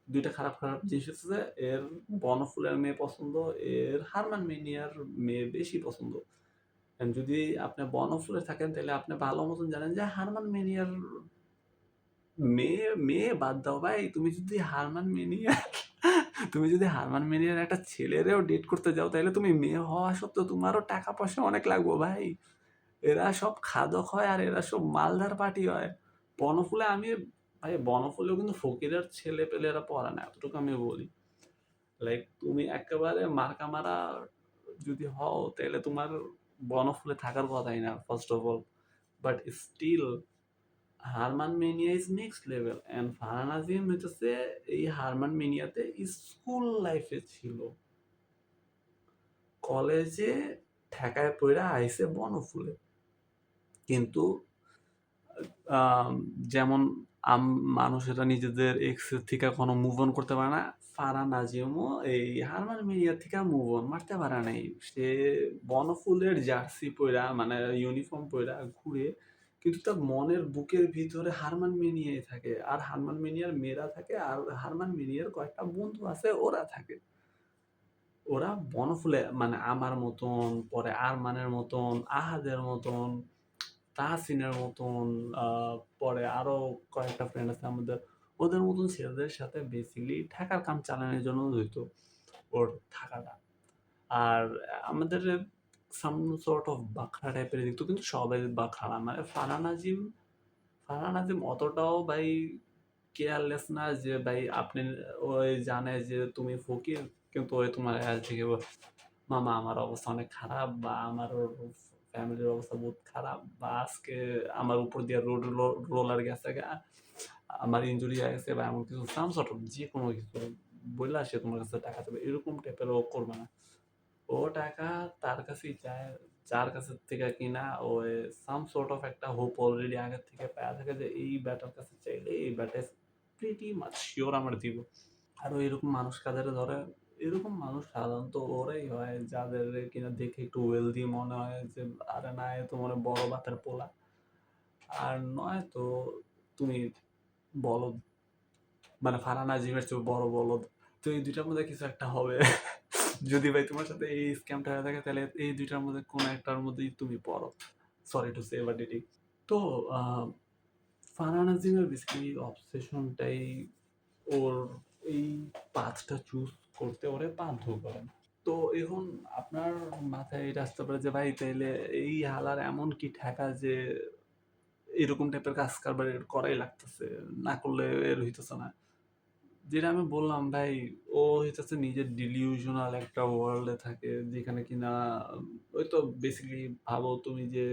২ টা খারাপ, খারাপ জিনিস হচ্ছে যে এর বনফুলের মেয়ে পছন্দ, এর হারমান মিনিয়ার মেয়ে বেশি পছন্দ। যদি আপনি বনফুলে থাকেন তাহলে আপনি ভালো মতন জানেন যে হারমান মিনিয়ার মেয়ে মেয়ে বাদ দাও ভাই, তুমি যদি হারমান মিনিয়ার একটা ছেলেরেও ডেট করতে যাও তাহলে তুমি মেয়ে হওয়া সত্ত্বেও তোমারও টাকা পয়সা অনেক লাগবে ভাই। এরা সব খাদক হয় আর এরা সব মালদার পার্টি হয়। বনফুলে আমি ভাই বনফুলেও কিন্তু ফকিরের ছেলে পেলে এরা পড়ে না, এতটুকু আমি বলি। লাইক তুমি একেবারে মার্কা মারা যদি হও তাহলে তোমার বনফুলে থাকার কথাই না first of all. But still Harman mania is next level, and Farhan Azim হইতেছে এই হারমান মেনিয়াতে স্কুল লাইফে ছিল, কলেজে ঠেকায় পইড়া আইছে বনফুলে। কিন্তু আম যেমন মানুষেরা নিজেদের এক্সের থেকে এখনো মুভ অন করতে পারে না, ফারহান আজিমও এই হারমান মিডিয়া থেকে মুভ অন মারতে পারে নাই। সে বনফুলের জার্সি পইরা মানে ইউনিফর্ম পইরা ঘুরে, কিন্তু তার মনের বুকের ভিতরে হারমান মিনিয়াই থাকে, আর হারমান মিনিয়ার মেয়েরা থাকে, আর হারমান মিনিয়ার কয়েকটা বন্ধু আছে ওরা থাকে। ওরা বনফুলে মানে আমার মতন, পরে আরমানের মতন, আহাদের মতন, তাহসিনের মতন, পরে আরো কয়েকটা ফ্রেন্ড আছে আমাদের, ওদের মতন ছেলেদের সাথে বেসিকলি থাকার কাম চালানোর জন্য হইতো ওর থাকাটা। আর আমাদের সাম সর্ট অফ বাখরা টাইপের দেখতো, কিন্তু সবাই বাখরা মানে ফারহান আজিম অতটাও ভাই কেয়ারলেস না যে ভাই আপনি, ওই জানে যে তুমি ফকির কিন্তু ওই তোমার থেকে মামা আমার অবস্থা অনেক খারাপ, বা আমার ফ্যামিলির অবস্থা বহুত খারাপ, বা আজকে আমার উপর দিয়ে রোলার গেছে গা, আমার ইনজুরি হয়ে গেছে, বা এমন কিছু সাম সর্ট অফ যে কোনো কিছু বললে সে তোমার কাছে টাকা দেবে, এরকম টাইপের ও করবে না। ও টাকা তার কাছেই চায় যার কাছে থেকে কিনা ও সাম সর্ট অফ একটা হোপ অলরেডি আগে থেকে পাওয়া থাকে যে এই ব্যাটার কাছে চাইলে এই ব্যাটা প্রিটি মাচ শিওর আমার দিব। আরো এরকম মানুষ কাদের ধরে, এরকম মানুষ সাধারণত ওরাই হয় যাদের কিনা দেখে একটু ওয়েলদি মনে হয় যে আরে না এ তো মনে হয় বড় বাতের পোলা, আর নয় তো তুমি বলদ, মানে ফারহান আজিমের চেয়ে বড় বলদ। তো এই দুইটার মধ্যে কিছু একটা হবে। যদি ভাই তোমার সাথে এই স্ক্যামটা হয়ে থাকে তাহলে এই দুইটার মধ্যে কোনো একটার মধ্যেই তুমি পড়ো, sorry to say but it. তো আহ, ফারহান আজিমের বেসিক্যালি অবসেশনটাই ওর এই পাথটা চুজ করতে ওরে বাধ্য করে। তো এখন আপনার মাথায় এটা আসতে পারে যে ভাই তাইলে এই হালার এমন কি ঠেকা যে এরকম টাইপের কাজ কারবার এর করাই লাগতেছে, না করলে এর হইতেছে না। যেটা আমি বললাম ভাই, ও হইতেছে নিজের ডিলিউশনাল একটা ওয়ার্ল্ডে থাকে যেখানে কিনা ওই তো বেসিক্যালি ভাবো তুমি যে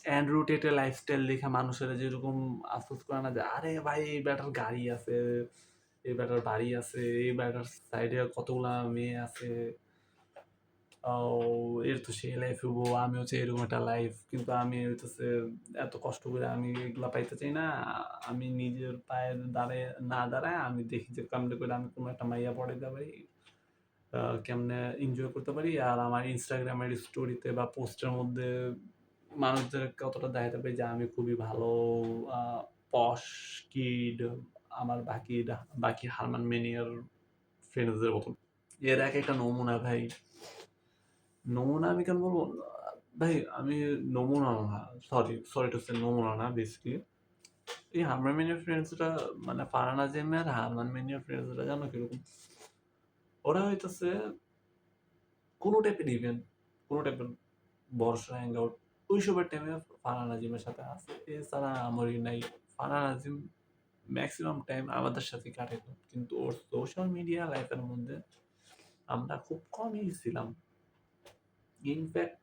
অ্যান্ড্রু টেটের লাইফস্টাইল দেখে মানুষেরা যেরকম আফসোস করে না যে আরে ভাই এই ব্যাটার গাড়ি আছে, এই ব্যাটার বাড়ি আছে, এই ব্যাটার সাইডে কতগুলা মেয়ে আছে, এর তো সেই লাইফ হবো, আমি হচ্ছে এরকম একটা লাইফ, কিন্তু আমি হইতেছে এত কষ্ট করে আমি এগুলা পাইতে চাই না। আমি নিজের পায়ে দাঁড়ায় না দাঁড়ায় আমি দেখি যে কেমনে করে আমি কোনো একটা মাইয়া পড়াইতে পারি, কেমনে এনজয় করতে পারি, আর আমার ইনস্টাগ্রামের স্টোরিতে বা পোস্টের মধ্যে মানুষদের কতটা দেখাতে পারি যে আমি খুবই ভালো পশ কিড, আমার বাকি হারমান মেনিয়ার ফ্রেন্ডসদের মতন। এর এক একটা নমুনা ভাই, নমুনা আমি কেন বলবো ভাই, আমি নমুনা না, সরি সরি টু সে নমুনা না বেসিক্যালি এই হারমান মেনিয়ার ফ্রেন্ডসরা, মানে ফারহান আজিম আর হারমান মেনিয়ার ফ্রেন্ডসরা জানো কিরকম, ওরা হইতেছে কোনো টাইপের ইভেন্ট, কোনো টাইপের বর্ষা হ্যাং আউট ওইসবের টাইমে ফারহান আজিমের সাথে আছে, এছাড়া আমারই নাই। ফারহান আজিম ম্যাক্সিমাম টাইম আমাদের সাথে কাটাইত, কিন্তু ওর সোশ্যাল মিডিয়া লাইফের মধ্যে আমরা খুব কমই ছিলাম। ইনফ্যাক্ট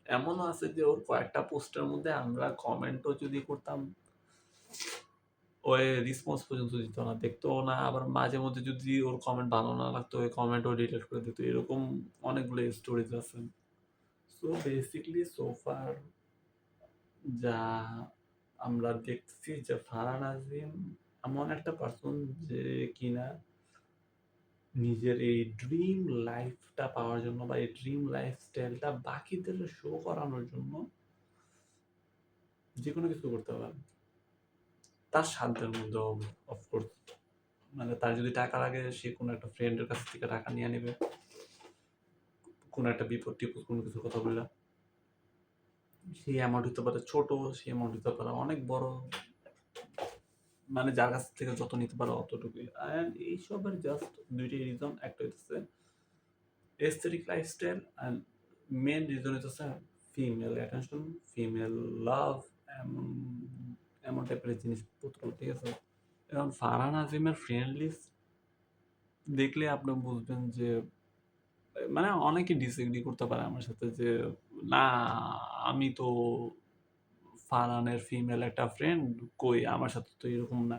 এমনও আছে যে ওর কয়েকটা পোস্টের মধ্যে আমরা কমেন্টও যদি করতাম ওই রেসপন্স পর্যন্ত দিত না, দেখতো না, আবার মাঝে মধ্যে যদি ওর কমেন্ট ভালো না লাগতো ওই কমেন্টও ডিলিট করে দিত, এরকম অনেকগুলো স্টোরিজ আছে। সো বেসিকলি সোফার যা আমরা দেখতেছি যে ফারহান আজিম এমন একটা পার্সন যে কিনা নিজের এই ড্রিম লাইফটা পাওয়ার জন্য বা এই ড্রিম লাইফস্টাইলটা বাকিদের শো করানোর জন্য যেকোনো কিছু করতে পারেন। তার সাধ্যের মধ্যে অফকোর্স। মানে তার যদি টাকা লাগে সে কোনো একটা ফ্রেন্ডের কাছ থেকে টাকা নিয়ে নেবে, কোনো একটা বিপদ টিপদ কোনো কিছুর কথা বললা, সেই অ্যামাউন্ট হতে পারে ছোট, সেই অ্যামাউন্ট হতে পারে অনেক বড়, মানে যার কাছ থেকে যত নিতে পারো অতটুকুই। অ্যান্ড এইসবের জাস্ট দুইটাই রিজন, একটা হচ্ছে aesthetic lifestyle and main reason হচ্ছে ফিমেল অ্যাটেনশন, ফিমেল লাভ, এমন এমন টাইপের জিনিসপত্র, ঠিক আছে? এখন ফারহান আজিমের ফ্রেন্ড লিস্ট দেখলে আপনি বুঝবেন যে মানে অনেকে ডিসএগ্রি করতে পারে আমার সাথে যে না, আমি তো ফারহানের ফিমেল একটা ফ্রেন্ড, কই আমার সাথে তো এরকম না।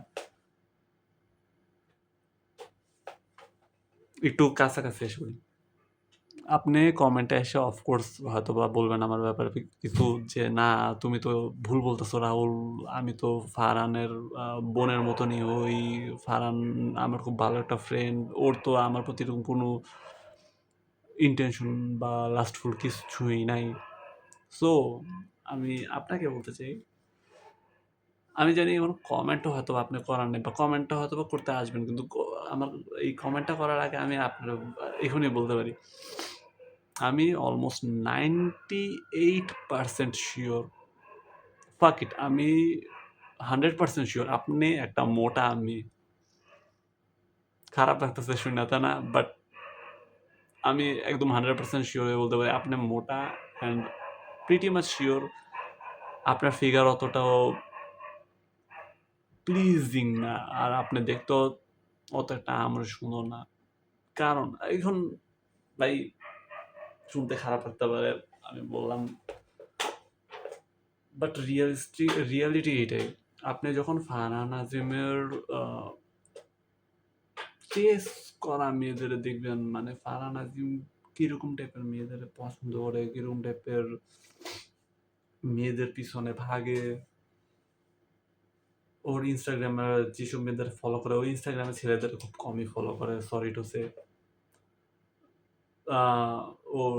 একটু কাছাকাছি এসে বলি, আপনি কমেন্টে এসে অফকোর্স হয়তো বা বলবেন আমার ব্যাপারে কিছু, যে না তুমি তো ভুল বলতেছো রাহুল, আমি তো ফারহানের বোনের মতনই, ওই ফারহান আমার খুব ভালো একটা ফ্রেন্ড, ওর তো আমার প্রতি এরকম কোনো ইন্টেনশন বা লাস্টফুল কিছুই নাই। সো আমি আপনাকে বলতে চাই, আমি জানি কোনো কমেন্টও হয়তো আপনি করার নেই বা কমেন্টটা হয়তো বা করতে আসবেন, কিন্তু আমার এই কমেন্টটা করার আগে আমি আপনার এখনই বলতে পারি, আমি অলমোস্ট 98% শিওর, ফাক ইট, আমি 100% শিওর আপনি একটা মোটা মেয়ে। খারাপ লাগতেছে শুনে তা না, বাট আমি একদম 100% শিওর হয়ে বলতে পারি আপনি মোটা, অ্যান্ড প্রিটি মাচ শিওর আপনার ফিগার অতটাও প্লিজিং না, আর আপনি দেখতেও অত একটা আমার সুন্দর না। কারণ এখন ভাই শুনতে খারাপ লাগতে পারে, আমি বললাম, বাট রিয়ালিটি এটাই। আপনি যখন ফারহান আজিমের চেস করা মেয়েদের দেখবেন, মানে ফারহান আজিম কিরকম টাইপের মেয়েদের পছন্দ করে, কিরকম টাইপের মেয়েদের পিছনে ভাগে, ওর ইনস্টাগ্রামে যেসব মেয়েদের ফলো করে, ওই ইনস্টাগ্রামে ছেলেদের খুব কমই ফলো করে, সরি টু সে। ওর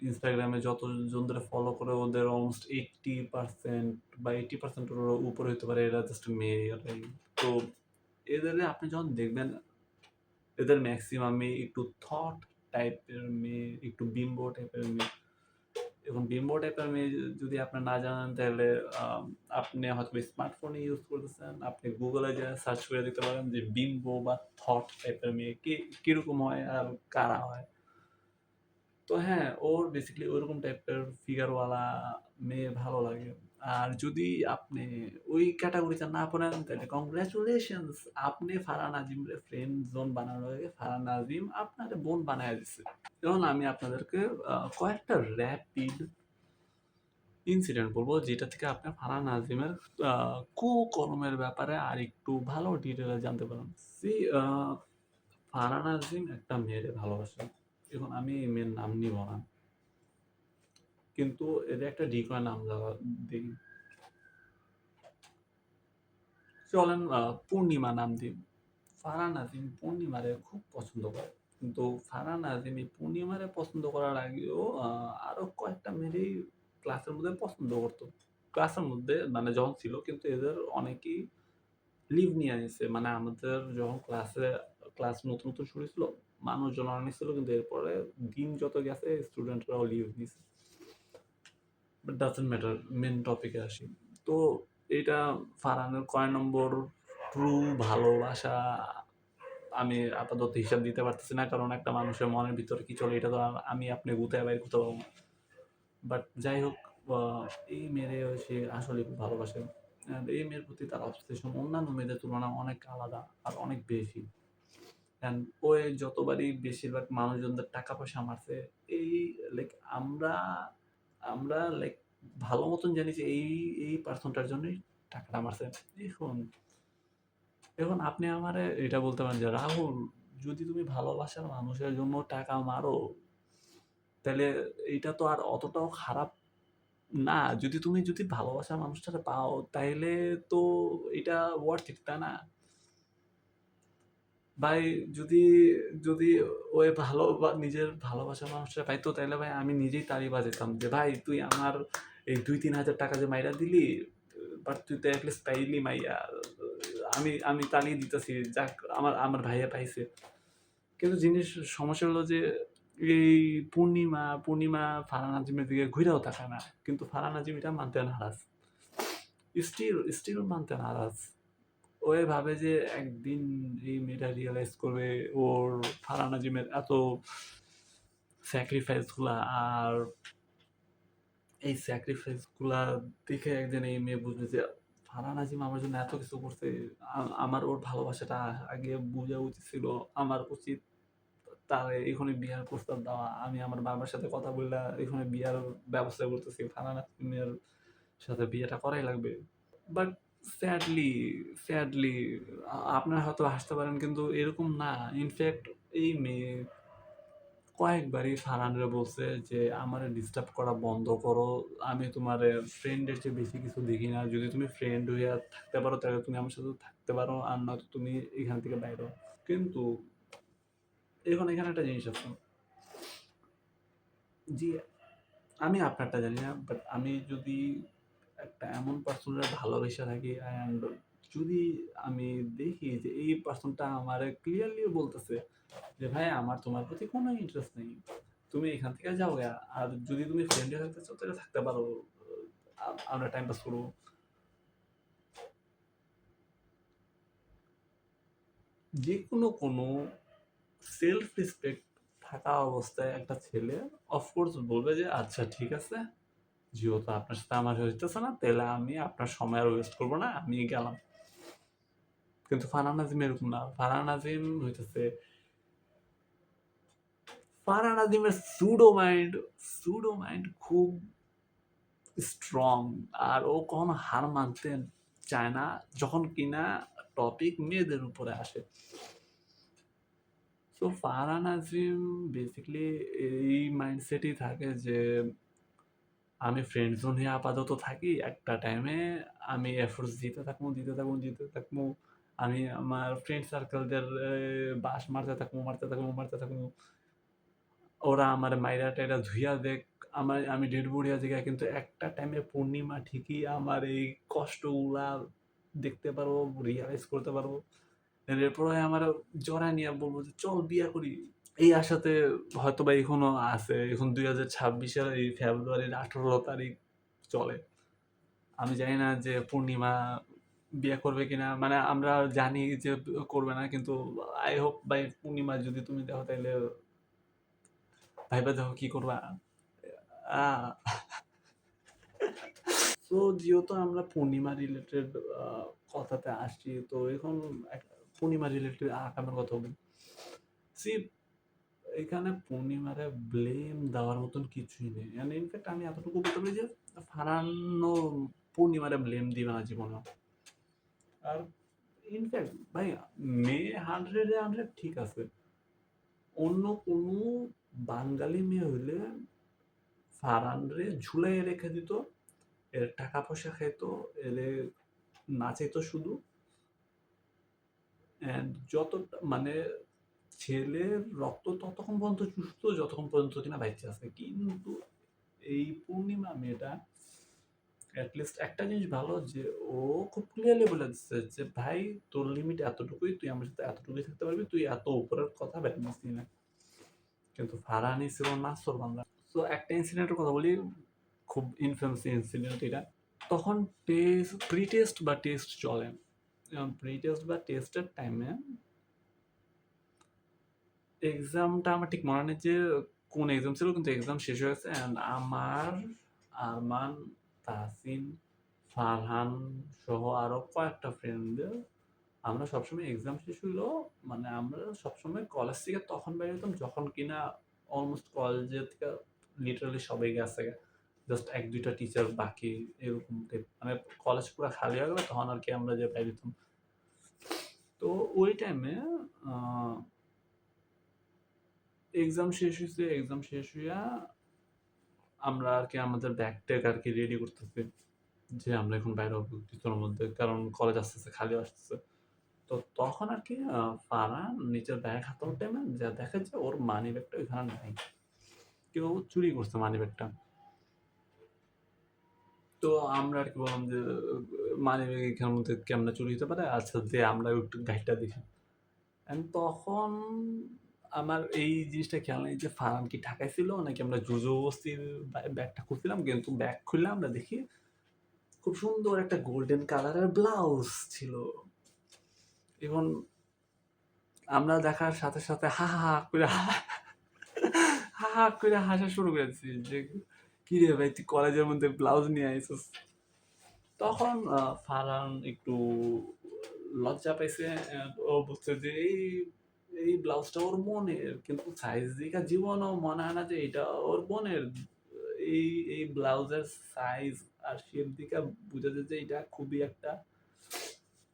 ইনস্টাগ্রামে যতজনদের ফলো করে ওদের অলমোস্ট 80% বা 80% উপরে হতে পারে এরা জাস্ট মেয়ে। তো এদের আপনি যখন দেখবেন, এদের ম্যাক্সিমামই একটু থট টাইপের মেয়ে, একটু বিম্বো টাইপের মেয়ে। এখন বিম্বো টাইপের মেয়ে যদি আপনি না জানেন, তাহলে আপনি হয়তো স্মার্টফোনে ইউজ করতেছেন, আপনি গুগলে যা সার্চ করে দেখতে পারেন যে বিম্বো বা থট টাইপের মেয়ে কিরকম হয় আর কারা হয়। তো হ্যাঁ, ওর বেসিক্যালি ওরকম টাইপের ফিগারওয়ালা মেয়ে ভালো লাগে। আর যদি আপনি ওই ক্যাটাগরিতে না পড়েন, তাহলে কংগ্রাচুলেশনস, আপনি ফারহান আজিমের ফ্রেন্ড জোন বানানোর আগে ফারহান আজিম আপনার বোন বানায় দিচ্ছে। যেমন আমি আপনাদেরকে কয়েকটা র্যাপিড ইনসিডেন্ট বলবো, যেটা থেকে আপনি ফারহান আজিমের কুকর্মের ব্যাপারে আর একটু ভালো ডিটেলে জানতে পারেন। সি, ফারহান আজিম একটা মেয়েরে ভালোবাসে। এখন আমি এই মেয়ের নাম নিব না, কিন্তু এদের একটা ডিকয় নাম দিই, চলেন পূর্ণিমা নাম দিই। ফারহান আজিম পূর্ণিমারে খুব পছন্দ করে, কিন্তু ফারহান আজিম এই পূর্ণিমারে পছন্দ করার আগেও আরো কয়েকটা মেয়েরই ক্লাসের মধ্যে পছন্দ করতো। ক্লাসের মধ্যে মানে যখন ছিল, কিন্তু এদের অনেকেই লিভ নিয়ে নিছে, মানে আমাদের যখন ক্লাস নতুন নতুন শুরু ছিল, মানুষজন অনেক ছিল, কিন্তু এরপরে দিন যত গেছে স্টুডেন্টরাও লিভ নিছে। বাট ডাজন্ট ম্যাটার, মেন টপিকে আসি। তো এটা ফারহানের কয় নম্বর ট্রু ভালোবাসা আমি আপাতত হিসাব দিতে পারতেছি না, কারণ একটা মানুষের মনের ভিতরে কি চলে এটা তো আমি আপনি গুতায় বাইর করতে পারবো না। বাট যাই হোক, এই মেয়েরে সে আসলে খুব ভালোবাসে, and এই মেয়ের প্রতি তার অবসেশন অন্যান্য মেয়েদের তুলনায় অনেক আলাদা আর অনেক বেশি। অ্যান্ড ও যতবারই বেশিরভাগ মানুষজনদের টাকা পয়সা মারছে, এই লাইক আমরা আমরা লাইক ভালো মতন জানি যে এই পার্সনটার জন্যই টাকাটা মারছে। এখন এখন আপনি আমারে এটা বলতে পারেন যে রাহুল, যদি তুমি ভালোবাসার মানুষের জন্য টাকা মারো, তাহলে এটা তো আর অতটাও খারাপ না। যদি ভালোবাসার মানুষটাকে পাও, তাইলে তো এটা ওয়ার্থ ইট, তাই না? ভাই যদি যদি ওই ভালো বা নিজের ভালোবাসার মানুষটা পাইতো তাইলে ভাই আমি নিজেই তালি বাজাইতাম যে ভাই তুই আমার এই 2-3 হাজার টাকা যে মাইরা দিলি, বাট তুই তো অ্যাটলিস্ট পাইলি মাইয়া, আমি আমি তালি দিতেছি, যাক আমার আমার ভাইয়া পাইছে। কিন্তু জিনিস সমস্যা হলো যে এই পূর্ণিমা ফারহান আজিমের দিকে ঘুরেও তাকায় না, কিন্তু ফারহান আজিম এটা মানতে নারাজ, স্টিল মানতে নারাজ। ওই ভাবে যে একদিন এই মেয়েটা রিয়েলাইজ করবে ওর ফারহান আজিমের এত স্যাক্রিফাইস গুলা, আর এই স্যাক্রিফাইস গুলা দেখে একদিন এই মেয়ে বুঝবে যে ফারহান আজিম আমার জন্য এত কিছু করছে, আমার ওর ভালোবাসাটা আগে বোঝা উচিত ছিল, আমার উচিত তার এখানে বিয়ার প্রস্তাব দেওয়া, আমি আমার বাবার সাথে কথা বললা এখানে বিয়ার ব্যবস্থা করতেছি, ফারহান আজিমের সাথে বিয়েটা করাই লাগবে। বাট স্যাডলি স্যাডলি আপনারা হয়তো হাসতে পারেন কিন্তু এরকম না। ইনফ্যাক্ট এই মেয়ে কয়েকবারই ফারহানরে বলছে যে আমারে ডিস্টার্ব করা বন্ধ করো, আমি তোমার ফ্রেন্ডের চেয়ে বেশি কিছু দেখি না, যদি তুমি ফ্রেন্ড হইয়া থাকতে পারো তাহলে তুমি আমার সাথে থাকতে পারো, আর নয়তো তুমি এখান থেকে বাইরে হও। কিন্তু এখন এখানে একটা জিনিস আছে, জি আমি আপনারটা জানি না, বাট আমি যদি একটা এমন পার্সনের ভালোবেসে থাকি অ্যান্ড যদি আমি দেখি যে এই পার্সনটা আমার ক্লিয়ারলি বলতেছে যে ভাই আমার তোমার প্রতি কোনো ইন্টারেস্ট নেই, তুমি এখান থেকে যাও গা, আর যদি তুমি ফ্রেন্ডে থাকতে চাও তাহলে থাকতে পারো, আমরা টাইম পাস করবো, যে কোনো কোনো সেলফ রেসপেক্ট থাকা অবস্থায় একটা ছেলে অফকোর্স বলবে যে আচ্ছা ঠিক আছে, যেহেতু আপনার সাথে আমার হইতেছে না তাহলে আমি আপনার সময় আর ওয়েস্ট করবো না, আমি গেলাম। কিন্তু ফারহান আজিম এরকম না, ফারহান আজিম হইতেছে ফারহান আজিমের সুডো মাইন্ড খুব স্ট্রং, আর ও কখনো হার মানতে চায় না যখন কিনা টপিক মেয়েদের উপরে আসে। তো ফারহান আজিম বেসিক্যালি এই মাইন্ডসেটই থাকে যে আমি ফ্রেন্ড জোনে আপাতত থাকি, একটা টাইমে আমি এফোর্টস দিতে থাকবো, আমি আমার ফ্রেন্ড সার্কেলদের বাস মারতে থাকবো, ওরা আমার মাইরা টাইরা ধুইয়া দেখ, আমি ডেড বডি জায়গায়, কিন্তু একটা টাইমে পূর্ণিমা ঠিকই আমার এই কষ্টগুলা দেখতে পারবো, রিয়ালাইজ করতে পারবো, এরপরে আমার জড়ায় নিয়ে বলবো যে চল বিয়া করি। এই আশাতে হয়তো বা এখনো আছে, এখন 2026-এর এই ফেব্রুয়ারির 18 তারিখ চলে, আমি জানি না যে পূর্ণিমা বিয়ে করবে কিনা, মানে আমরা জানি যে করবে না, কিন্তু আই হোপ ভাই পূর্ণিমা যদি তুমি দেখো তাহলে ভাইবা দেখো কি করবা। আহ তো যেহেতু আমরা পূর্ণিমা রিলেটেড কথাতে আসছি, তো এখন পূর্ণিমা রিলেটেড আকামের কথা বলি। সি এখানে পূর্ণিমারে ব্লেম দেওয়ার মতন কিছুই নেই, ইনফ্যাক্ট আমি এতটুকু বলতে পারি যে ফারহানও পূর্ণিমারে ব্লেম দিবে না জীবনে। আর ইনফ্যাক্ট ভাই মেয়ে 100-এ 100 ঠিক আছে, অন্য কোনো বাঙালি মেয়ে হইলে ফারহানরে ঝুলাই রেখে দিত, এর টাকা পয়সা খাইতো, এর নাচাইতো শুধু, অ্যান্ড যত মানে ছেলের রক্ত ততক্ষণ পর্যন্ত চুষত যতক্ষণ পর্যন্ত কিনা বাচ্চা আছে। কিন্তু এই পূর্ণিমা মেয়েটা অ্যাটলিস্ট একটা জিনিস ভালো যে ও খুব ক্লিয়ারলি বলে দিচ্ছে যে ভাই তোর লিমিট এতটুকুই, তুই আমার সাথে এতটুকুই থাকতে পারবি, তুই এত উপরের কথা ভাবনিস না। কিন্তু ফারহানি ছিল নাছোড় বান্দা। তো একটা ইনসিডেন্টের কথা বলি, খুব ইনফেমাস ইনসিডেন্ট এটা। তখন প্রি টেস্ট বা টেস্ট চলে, প্রি টেস্ট বা টেস্টের টাইমে এক্সামটা আমার ঠিক মনে নেই যে কোন এক্সাম ছিল, কিন্তু এক্সাম শেষ হয়েছে অ্যান্ড আমার, আরমান, তাসিন, ফারহান সহ আরো কয়েকটা ফ্রেন্ডদের আমরা সবসময় এক্সাম শেষ হইলো, মানে আমরা সবসময় কলেজ থেকে তখন বের হতাম যখন কিনা অলমোস্ট কলেজের থেকে লিটারালি সবাই গেছে, জাস্ট 1-2টা টিচার বাকি, এরকম type। মানে কলেজ পুরো খালি হয়ে গেলে তখন আর কি আমরা যে বাইর হতাম। তো ওই টাইমে এক্সাম শেষ হয়েছে, এক্সাম শেষ হইয়া আমরা আর কি আমাদের ব্যাগ ট্যাগ আর কি রেডি করতেছি যে আমরা এখন বাইরে হবো কিছুর মধ্যে, কারণ কলেজ আস্তে আস্তে খালি আসতেছে। তো তখন আরকি ফারহান নিজের ব্যাগ হাতে উঠায় না যা দেখে যে ওর মানিব্যাগটা ওইখানে নাই। কেউ চুরি করছে মানিব্যাগটা। তো আমরা আরকি বললাম যে, "মানিব্যাগ এখানের মধ্যে কেমনে চুরি হতে পারে? আচ্ছা যে আমরা একটু গাইডটা দেখি।" তখন আমার এই জিনিসটা খেয়াল নেই যে ফারহান কি ঢাকায় ছিল নাকি আমরা জোর-জবরদস্তি ব্যাগটা খুলছিলাম। কিন্তু ব্যাগ খুললে আমরা দেখি খুব সুন্দর একটা গোল্ডেন কালারের ব্লাউজ ছিল। এখন আমরা দেখার সাথে, সাথে হা, হা, হা কইরা হা, হা কইরা হাসা শুরু করে দিছি যে, "কিরে ভাই তুই কলেজের মধ্যে ব্লাউজ নিয়ে আইছস?" তখন ফারহান একটু লজ্জা পাইছে। ও বলছে যে, এই ব্লাউজটা ওর বোনের। কিন্তু সাইজ দেইখা জীবনেও মনে হয় না যে এটা ওর বোনের। এই, এই ব্লাউজের সাইজ আর শেপ দেইখা বুঝা যায় যে এটা খুবই একটা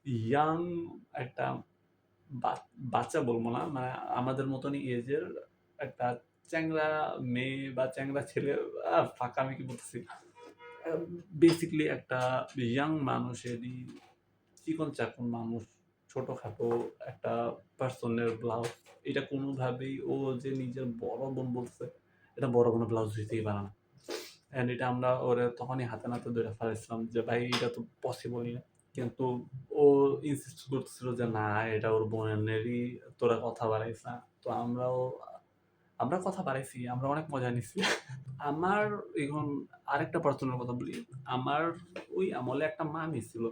ইয়াং একটা বা বাচ্চা বলবো না। মানে আমাদের মতনই এজের একটা চ্যাংড়া মেয়ে বা চ্যাংড়া ছেলে ফাক আমি কি বলতেছি? আ বেসিক্যালি একটা ইয়াং মানুষেরই চিকন-চাকন মানুষ, ছোটখাটো একটা পারসনের ব্লাউজ। এটা কোনোভাবেই ও যে নিজের বড় বোন বলছে, এটা বড় বোনের ব্লাউজ হইতেই পারে না। অ্যান্ড এটা আমরা ওরে তখনই হাতে নাতে ধইরা ফেলাইছিলাম যে, "ভাই এটা তো পসিবলই না।" কিন্তু ও ইনসিস্ট করতেছিল যে, "না এটা ওর বোনেরই, তোরা কথা বাড়াইস না।" তো আমরা কথা বাড়াইছি। আমরা অনেক মজা নিছি। আমার এখন আরেকটা পার্সনের কথা বলি। আমার ওই আমলে একটা মামি ছিল।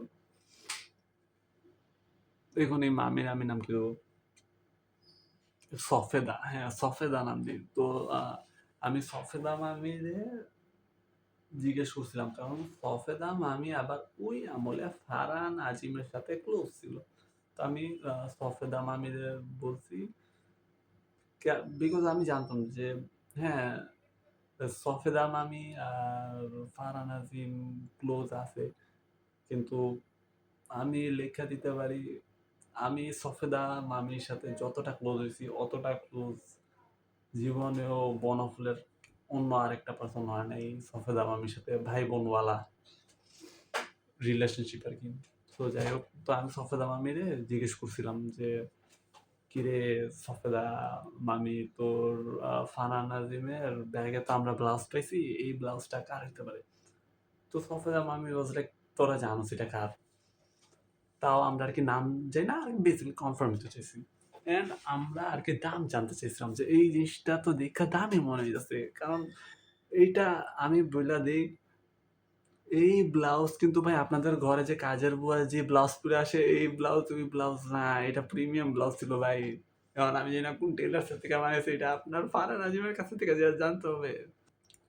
এখন এই মামির আমি নাম কি দেব? সফেদা। হ্যাঁ, সফেদা নাম দিই। তো আ আমি সফেদা মামিরে জিজ্ঞেস করছিলাম। কারণ সফেদা মামি আবার ওই আমলে ফারহান আজিমের সাথে ক্লোজ ছিল। তো আমি সফেদা মামিরে বলছি বিকজ আমি জানতাম যে হ্যাঁ, সফেদা মামি আর ফারহান আজিম ক্লোজ আছে। কিন্তু আমি লেখা দিতে পারি আমি সফেদা মামির সাথে যতটা ক্লোজ হইছি অতটা ক্লোজ জীবনেও বনফুলের অন্য আরেকটা পারসন হয় নাই সফেদা মামির সাথে ভাই বোনওয়ালা রিলেশনশিপ আর কি। তো যাই হোক, তো আমি সফেদা মামিরে জিজ্ঞেস করছিলাম যে, কিরে সফেদা মামি তোর ফারহান নাজিমের ব্যাগে তো আমরা ব্লাউজ পাইছি, এই ব্লাউজটা কার হইতে পারে? তো সফেদা মামি ওয়াজ লাইক, তোরা জানোস এটা কার? তাও আমরা আরকি নাম জানি না, বেসিক্যালি কনফার্ম হতে চাইছি। অ্যান্ড আমরা আরকি দাম জানতে চাইছিলাম যে এই জিনিসটা তো দেইখা দামি মনে হইতাছে। কারণ এইটা আমি বইলা দেই, এই ব্লাউজ কিন্তু ভাই আপনাদের ঘরে যে কাজের বুয়া যে ব্লাউজ পরে আসে, এই ব্লাউজ ওই ব্লাউজ না। এটা প্রিমিয়াম ব্লাউজ ছিল ভাই। এখন আমি জানি না কোন টেইলর থেকে বানাইছে, এটা আপনার ফারহান আজিমের কাছ থেকে জানতে হবে।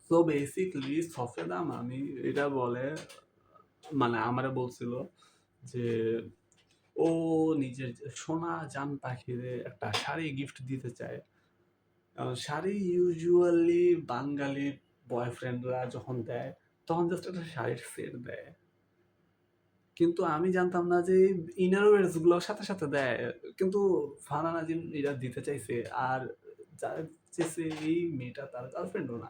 সো বেসিক্যালি সফেদা মামি এটা বলে, মানে আমারে বলছিল যে ও নিজের সোনা জান পাখিরে একটা শাড়ি গিফট দিতে চায়। শাড়ি ইউজুয়ালি বাঙালি বয়ফ্রেন্ডরা যখন দেয়, তখন জাস্ট একটা শাড়ির সেট দেয়। কিন্তু আমি জানতাম না যে ইনার ওয়্যারস গুলো সাথে, সাথে দেয়। কিন্তু ফারহান আজিম এরা দিতে চাইছে। আর যারা চেয়েছে এই মেয়েটা তার গার্লফ্রেন্ডও না।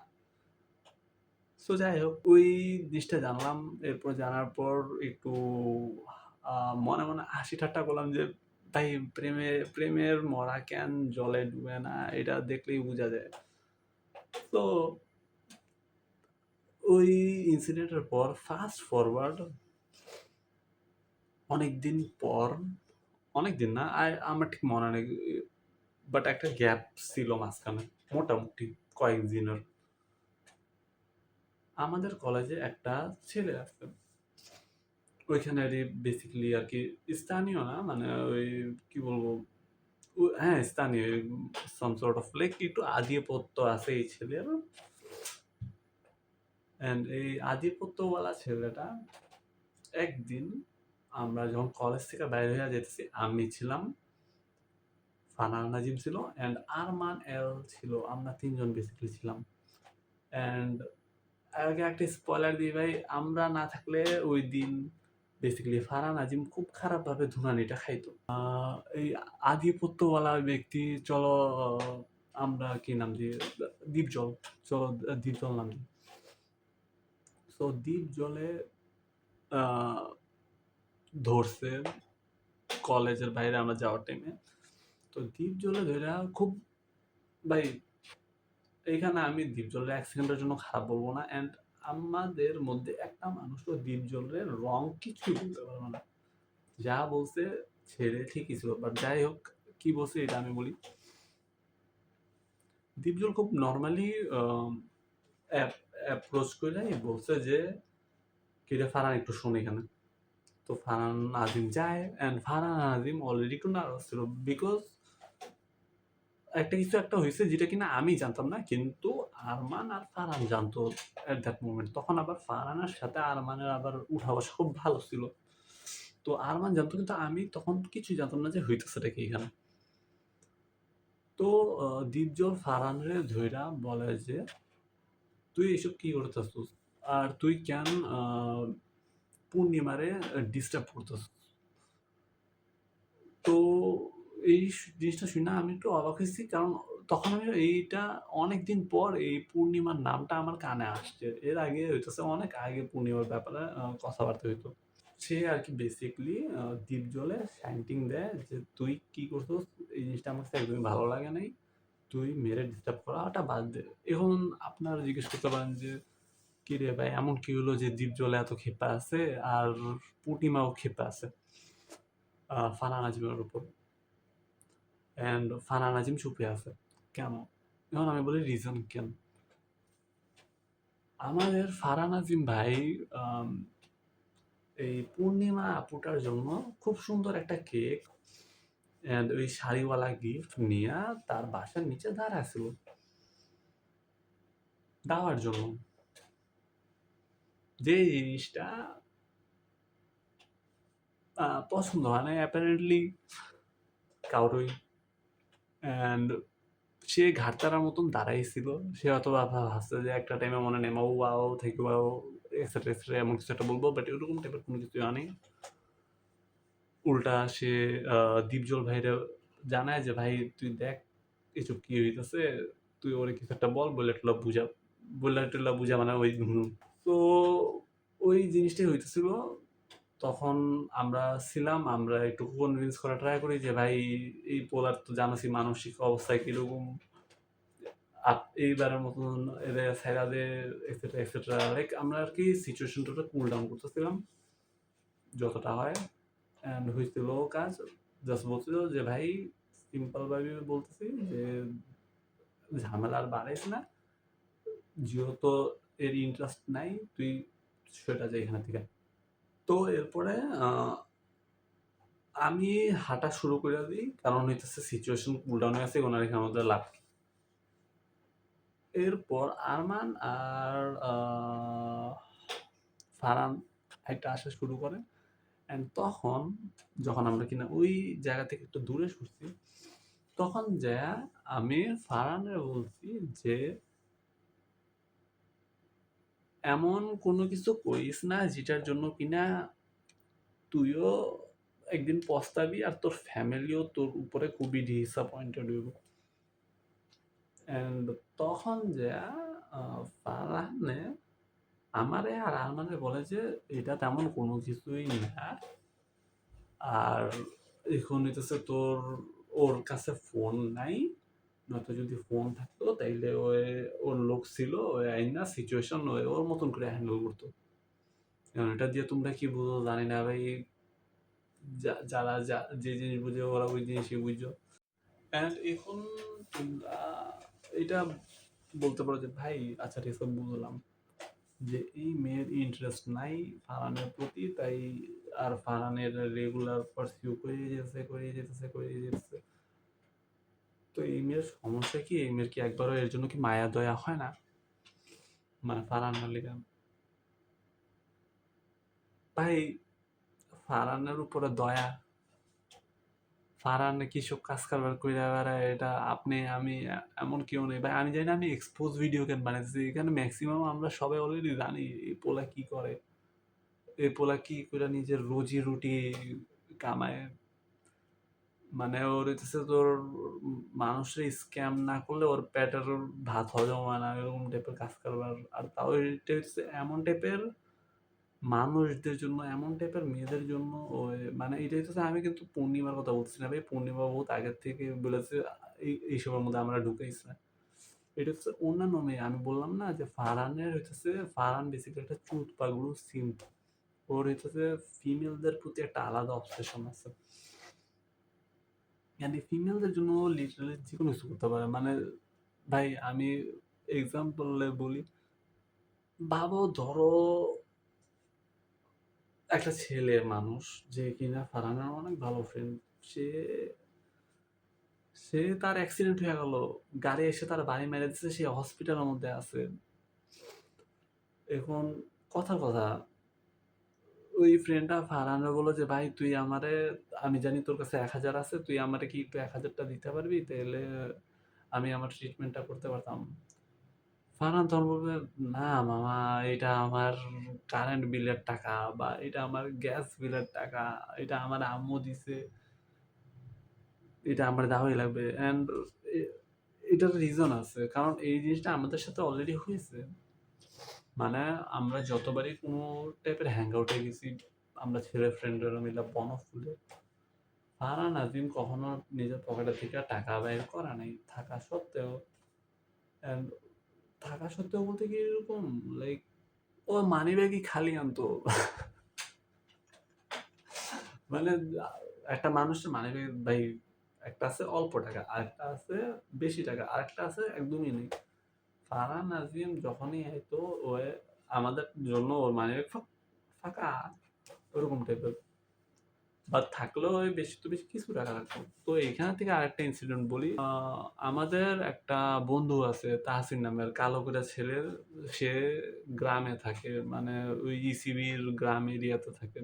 সো যাই হোক, ওই জিনিসটা জানলাম। এরপর জানার পর একটু মনে, মনে হাসি ঠাট্টা করলাম যে, ভাই প্রেমের মরা কেন জলে ডুবে না? এটা দেখলেই বুঝা যায়। তো ওই ইনসিডেন্টের পর ফাস্ট ফরওয়ার্ড অনেকদিন পর, অনেকদিন না, আমার ঠিক মনে নেই। বাট একটা গ্যাপ ছিল মাঝখানে। মোটামুটি কয়েকদিনের। আমাদের কলেজে একটা ছেলে আছে। ওইখানেরই বেসিক্যালি আরকি স্থানীয় না, মানে ওই কি বলবো? হ্যাঁ, স্থানীয় some sort of like একটু আধিপত্য আছে এই ছেলের। অ্যান্ড এই আধিপত্যওয়ালা ছেলেটা একদিন আমরা যখন কলেজ থেকে বাইরে হইয়া যাইতেছি, আমি ছিলাম, ফারহান নাজিম ছিল অ্যান্ড আরমান এল ছিল। আমরা ৩ জন বেসিক্যালি ছিলাম। অ্যান্ড আগে একটা স্পয়লার দিই ভাই, আমরা না থাকলে ওইদিন বেসিক্যালি ফারহান আজিম খুব খারাপভাবে ধুনানিটা খাইতো। এই আধিপত্যওয়ালা ব্যক্তি, চলো আমরা কি নাম দিই? দ্বীপজল। চলো দ্বীপজল নাম দিই। সো দ্বীপজলে আ ধরছে কলেজের বাইরে আমরা যাওয়ার টাইমে। তো দ্বীপজলে ধইরা খুব ভাই এইখানে আমি দ্বীপজলের ১ সেকেন্ডের জন্য খারাপ বলব না। অ্যান্ড আমাদের মধ্যে একটা মানুষও দ্বীপজলের রং কিছুই বলতে পারবে না। যা বলছে ছেড়ে ঠিকই ছিল। বাট যাই হোক, কি বলছে এটা আমি বলি। দ্বীপজল খুব নরমালি আম অ্যাপ অ্যাপ্রোচ কইরাই বলছে যে, "কিরে ফারহান একটু শোন এখানে।" তো ফারহান নাজিম যায় অ্যান্ড ফারহান নাজিম অলরেডি একটু নার্ভাস ছিল। বিকজ একটা কিছু একটা হইছে যেটা কিনা আমি জানতাম না। কিন্তু আরমান আর ফারহান জানতো এট দ্যাট মোমেন্ট। তখন আবার ফারহানের সাথে আরমানের আবার উঠা-বসা খুব ভালো ছিল। তো আরমান জানতো কিন্তু আমি তখন কিছুই জানতাম না যে হইতেছেটা কি এখানে। তো দ্বীপজল ফারহানরে ধইরা বলে যে, "তুই এসব কি করতেছস? আর তুই কেন আ পূর্ণিমারে ডিস্টার্ব করতেছস?" তো এই জিনিসটা শুইনা আমি একটু অবাক হইছি। কারণ তখন আমি এইটা অনেকদিন পর এই পূর্ণিমার নামটা আমার কানে আসছে। এর আগে হইতেছে অনেক আগে পূর্ণিমার ব্যাপারে কথাবার্তা হইতো। সে আরকি বেসিক্যালি দ্বীপজলে শাইন্টিং দেয় যে, "তুই কি করছস? এই জিনিসটা আমার কাছে একদমই ভালো লাগে নাই। তুই মেরে ডিস্টার্ব করাটা বাদ দে।" এখন আপনারা জিজ্ঞেস করতে পারেন যে, "কিরে ভাই এমন কি হলো যে দ্বীপজলে এত ক্ষেপে আছে আর পূর্ণিমাও ক্ষেপে আছে ফারহান আজিমের উপর?" অ্যান্ড ফারহান আজিম চুপ হয়ে আছে। কেন? এখন আমি বলি রিজন কেন? আমাদের ফারহান আজিম ভাই আম এই পূর্ণিমা আপুটার জন্য খুব সুন্দর একটা কেক অ্যান্ড ওই শাড়িওয়ালা গিফট নিয়া তার বাসার নিচে দাঁড়ায় ছিল দেওয়ার জন্য। যে জিনিসটা পছন্দ হয় নাই অ্যাপারেন্টলি কারোরই। অ্যান্ড সে ঘাড়তারার মতন দাঁড়াই ছিল। সে হয়তোবা ভাবছে যে একটা টাইমে মনে নেই wow, thank you wow etcetera, etcetera এমন কিছু একটা বলবো। বাট এরকম টাইপের কোনো কিছুই হয় নাই। উল্টা সে দীপজল ভাইরে জানায় যে, "ভাই তুই দেখ এসব কি হইতেছে? তুই ওরে কিছু একটা বল, বইলা-টইলা বুঝা।" বইলা-টইলা বুঝা মানে ওই তো ওই জিনিসটাই হইতেছিল। তখন আমরা ছিলাম, আমরা একটু কনভিন্স করার ট্রাই করি যে, "ভাই এই পোলার তো জানোসই মানসিক অবস্থা কিরকম। এইবারের মতন এরে ছাইড়া দে" এটসেট্রা, এটসেট্রা। লাইক আমরা আরকি সিচুয়েশনটাকে কুল ডাউন করতেছিলাম যতটা হয়। অ্যান্ড হইছিল কাজ। জাস্ট বলছিল যে, "ভাই সিম্পল ভাবে বলতেছি যে ঝামেলা আর বাড়াইস না। যেহেতু এর ইন্টারেস্ট নাই, তুই সইটা যা এখান থেকে।" তো এরপরে আ আমি হাঁটা শুরু কইরা দেই। কারণ হইতেছে সিচুয়েশন কুল ডাউন হয়ে আছে, ওনার এখানের মধ্যে লাভ কি? এরপর আরমান আর ফারহান হাইটা আসা শুরু করে। অ্যান্ড তখন যখন আমরা কিনা ওই জায়গা থেকে একটু দূরে সরছি, তখন যায়া আমি ফারহানরে বলছি যে, "এমন কোনো কিছু করিস না যেটার জন্য কিনা তুইও একদিন পস্তাবি আর তোর ফ্যামিলিও তোর উপরে খুবই ডিসঅ্যাপয়েন্টেড হইব।" অ্যান্ড তখন যায়া আ ফারহানে আমারে আর আরমানে বলে যে, "এটা তেমন কোনো কিছুই না। আর এখন হইতেছে তোর ওর কাছে ফোন নাই। নয়তো যদি ফোন থাকতো তাইলে ওর লোক ছিল, ওই আইনা সিচুয়েশন ওর মতন করে হ্যান্ডেল করতো। এখন এটা দিয়ে তোমরা কি বুঝো জানি না ভাই। যারা যে জিনিস বুঝে ওরা ওই জিনিসই বুঝো।" অ্যান্ড এখন তোমরা এটা বলতে পারো যে, "ভাই আচ্ছা ঠিক আছে বুঝলাম যে এই মেয়ের ইন্টারেস্ট নাই ফারহানের প্রতি, তাই আর ফারহানের রেগুলার পারসিউ করে যেতেছে। তো এই মেয়ের সমস্যা কি? এই মেয়ের কি একবারও এর জন্য কি মায়া দয়া হয় না? মানে ফারহানের লিগা?" ভাই ফারহানের উপরে দয়া, ফারহান কিসব কাজ কারবার কইরা বেড়ায়, এটা আপনি আমি এমন কেউ নেই ভাই। আমি জানি না আমি এক্সপোজ ভিডিও কেন বানাইতেছি। এখানে ম্যাক্সিমাম আমরা সবাই অলরেডি জানি এই পোলা কি করে। এই পোলা কি কইরা নিজের রুজি রুটি কামায়। মানে ওর হইতেছে তোর মানুষের স্ক্যাম না করলে ওর পেটের ভাত হজম হয় না, এরকম টাইপের কাজ কারবার। আর তাও এটা হচ্ছে এমন টাইপের মানুষদের জন্য এমন টাইপের মেয়েদের জন্য ওই মানে এটা হইতেছে আমি কিন্তু পূর্ণিমার কথা বলতেছি না ভাই। পূর্ণিমা বহুত আগের থেকে বলেছে এইসবের মধ্যে আমরা ঢুকাইছি না। এটা হচ্ছে অন্যান্য মেয়ে। আমি বললাম না যে ফারহানের হইতেছে ফারহান বেসিক্যালি একটা চুত পাগলু সিম্প। ওর হইতেছে ফিমেলদের প্রতি একটা আলাদা অবসেশন আছে। এন্ড এই ফিমেলদের জন্য ও লিটারালি যেকোনো কিছু করতে পারে। মানে ভাই আমি এক্সাম্পলে বলি, ভাবো ধরো একটা ছেলে মানুষ যে কিনা ফারহানের অনেক ভালো ফ্রেন্ড, সে সে তার অ্যাক্সিডেন্ট হয়ে গেল, গাড়ি এসে তার বাড়ি মেরে দিচ্ছে, সে হসপিটালের মধ্যে আছে। এখন কথার কথা, ওই ফ্রেন্ডটা ফারহানের বললো যে ভাই তুই আমারে, আমি জানি তোর কাছে 1,000 আছে, তুই আমারে কি একটু 1,000 দিতে পারবি, তাহলে আমি আমার ট্রিটমেন্টটা করতে পারতাম। ফারহান তখন বলবে, না মামা, এটা আমার কারেন্ট বিলের টাকা, বা এটা আমার গ্যাস বিলের টাকা, এটা আমার আম্মু দিছে, এটা আমার দেওয়াই লাগবে। অ্যান্ড এটার রিজন আছে, কারণ এই জিনিসটা আমাদের সাথে অলরেডি হয়েছে। মানে আমরা যতবারই কোনো টাইপের হ্যাং আউটে গেছি, আমরা ছেলে ফ্রেন্ডরা মিলে বনফুলে, ফারহান আজিম কখনো নিজের পকেটে থেকে টাকা বের করা নাই থাকা সত্ত্বেও। And থাকা সত্ত্বেও বলতে কি এরকম লাইক ও মানি ব্যাগই খালি আনতো। মানে একটা মানুষের মানি ব্যাগ ভাই, একটা আছে অল্প টাকা, আরেকটা আছে বেশি টাকা, আরেকটা আছে একদমই নেই। ফারহান নাজিম যখনই আইতো ও আমাদের জন্য ওর মানি ব্যাগ ফাঁকা, ওরকম টাইপের। বা থাকলেও ওই বেশি তো বেশি কিছু টাকা রাখতো। তো এইখান থেকে আরেকটা ইনসিডেন্ট বলি। আমাদের একটা বন্ধু আছে তাহসিন নামের, কালো করে ছেলে। সে গ্রামে থাকে, মানে ওই ইসিবির গ্রাম এরিয়াতে থাকে।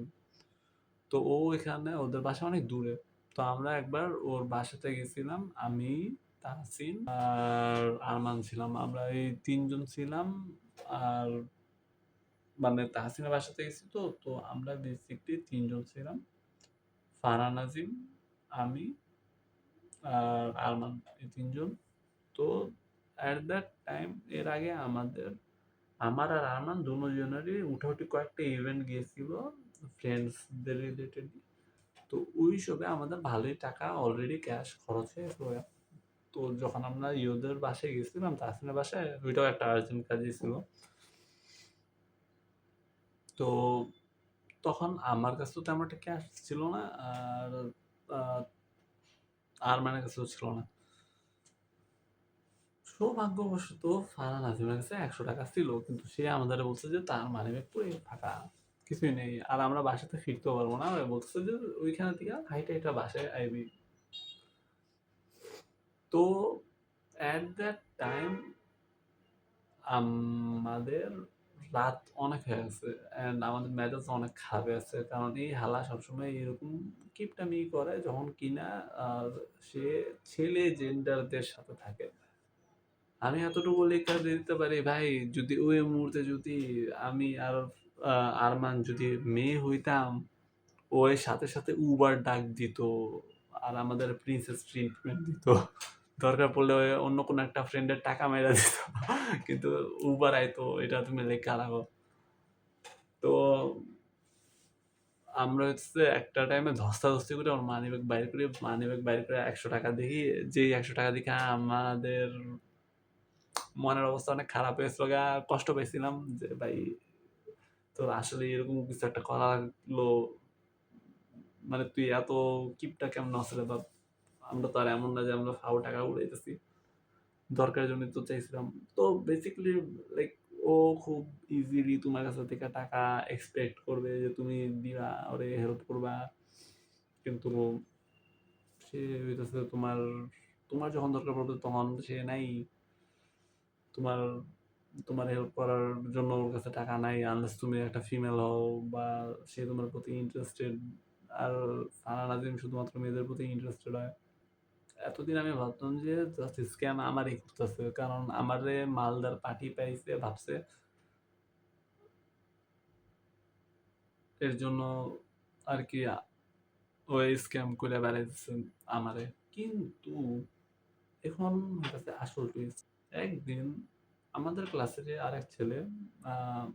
তো ও এখানে, ওদের বাসা অনেক দূরে। তো আমরা একবার ওর বাসাতে গেছিলাম, আমি, তাহসিন আর আরমান ছিলাম, আমরা এই তিনজন ছিলাম। আর মানে তাহসিনের বাসাতে গেছি, তো তো আমরা বেসিকলি তিনজন ছিলাম, ফারহান আজিম, আমি আর আরমান, এই তিনজন। তো অ্যাট দ্যাট টাইম, এর আগে আমার আর আরমান দুজনেরই উঠাউঠি কয়েকটা ইভেন্ট গিয়েছিল ফ্রেন্ডসদের রিলেটেড। তো ওই সবে আমাদের ভালোই টাকা অলরেডি ক্যাশ খরচ হয়েছিল। তো যখন আমরা ইয়োদের বাসায় গেছিলাম, তাহসিনের বাসায়, ওইটাও একটা আর্জেন্ট কাজই ছিল। তো তখন আমার কাছে তো তেমন একটা ক্যাশ ছিল না, আর আহ, আরমানের কাছেও ছিল না। সৌভাগ্যবশত ফারহান আজিমের কাছে 100 টাকা ছিল, কিন্তু সে আমাদের বলছে যে তার মানিব্যাগ পুরো ফাঁকা, কিছুই নেই। আর আমরা বাসাতে ফিরতেও পারবো না, বলছে যে ওইখানে থেকে হাইটা হাইটা বাসায় আইবি। তো অ্যাট দ্যাট টাইম আমাদের রাত অনেক হয়ে গেছে, অ্যান্ড আমাদের মেজাজ অনেক খারাপ হয়ে আছে, কারণ এই হালা সবসময় এরকম কিপটামি করে যখন কিনা সে ছেলে জেন্ডারদের সাথে থাকে। আমি এতটুকু লেখা দিতে পারি ভাই, যদি ওই মুহূর্তে যদি আমি আর আরমান যদি মেয়ে হইতাম, ওই সাথে সাথে উবার ডাক দিত, আর আমাদের প্রিন্সেস ট্রিটমেন্ট দিত। দরকার পড়লে ওই অন্য কোনো একটা ফ্রেন্ডের টাকা মেরে দিত, কিন্তু উবার আইতো, এটা তুমি লেখা রাখো। তো আমরা হচ্ছে একটা টাইমে ধস্তাধস্তি করে ওর মানি ব্যাগ বাইর করে 100 টাকা দেখি, যেই 100 টাকা দেখে আমাদের মনের অবস্থা অনেক খারাপ হয়েছিল গা, কষ্ট পেয়েছিলাম যে ভাই তোর আসলে এরকম কিছু একটা করা লাগলো, মানে তুই এত কিপটা কেমন আসলে, বা আমরা তো আর এমন না যে আমরা ফাও টাকা উড়াইতেছি, দরকারের জন্য তো চাইছিলাম। তো বেসিক্যালি লাইক ও খুব ইজিলি তোমার কাছে থেকে টাকা এক্সপেক্ট করবে যে তুমি দিবা, ওরে হেল্প করবা, কিন্তু সে হইতেছে তোমার, তোমার যখন দরকার পড়বে তখন সে নাই, তোমার তোমার হেল্প করার জন্য ওর কাছে টাকা নাই, আনলেস তুমি একটা ফিমেল হও বা সে তোমার প্রতি ইন্টারেস্টেড। আর সানা নাজিম শুধুমাত্র মেয়েদের প্রতি ইন্টারেস্টেড হয়। এতদিন আমি ভাবতাম যে জাস্ট স্ক্যাম আমারই করতেছে, কারণ আমারে মালদার পার্টি পাইছে ভাবছে, এর জন্য আর কি ওই স্ক্যাম করে বেড়াইতেছে আমারে। কিন্তু এখন হইতেছে আসল টুইস্ট। একদিন আমাদের ক্লাসের আরেক ছেলে, আহ,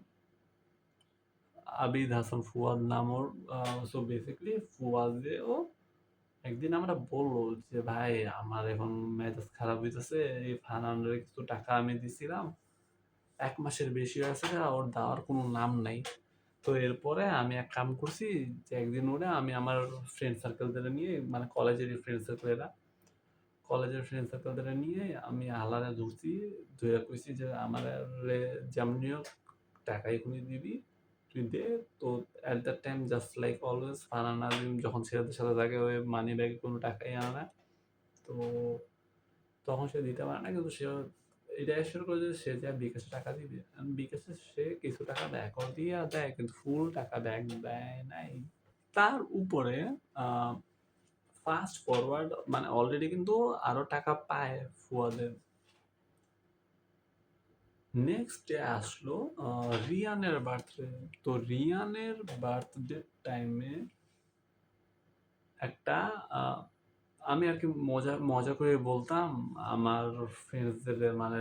আবিদ হাসান ফুয়াদ নামর। সো বেসিক্যালি ফুয়াদেও একদিন আমরা বললো যে ভাই আমার এখন মেজাজ খারাপ হইতেছে, এই ফারহানের কিছু টাকা আমি দিছিলাম, 1 মাসের বেশি হয়েছে, ওর দেওয়ার কোনো নাম নাই। তো এরপরে আমি এক কাম করছি যে একদিন ওরে আমি আমার ফ্রেন্ড সার্কেলদের নিয়ে, মানে কলেজের ফ্রেন্ড সার্কেল এরা, কলেজের ফ্রেন্ড সার্কেলদের নিয়ে আমি আলাদা ধরছি, ধরে কইছি যে আমার যেমনি হোক টাকা এখনই দিবি, তুই দে। তো at that time just like always Farhan Azim যখন ছেলেদের সাথে থাকে ওই মানি ব্যাগে কোনো টাকাই আনে না। তো তখন সে দিতে পারে না, কিন্তু সে এটা এসিওর করে যে সে যা বিকাশে টাকা দিবে, বিকাশে সে কিছু টাকা ব্যাকও দিয়ে দেয় কিন্তু ফুল টাকা ব্যাক দেয় নাই। তার উপরে ফাস্ট ফরওয়ার্ড মানে অলরেডি কিন্তু আরো টাকা পায় ফুয়াদের। নেক্সট ডে আসলো রিয়ানের বার্থডে। তো রিয়ানের বার্থডে টাইমে একটা আমি আর কি মজা মজা করে বলতাম আমার ফ্রেন্ডসদের, মানে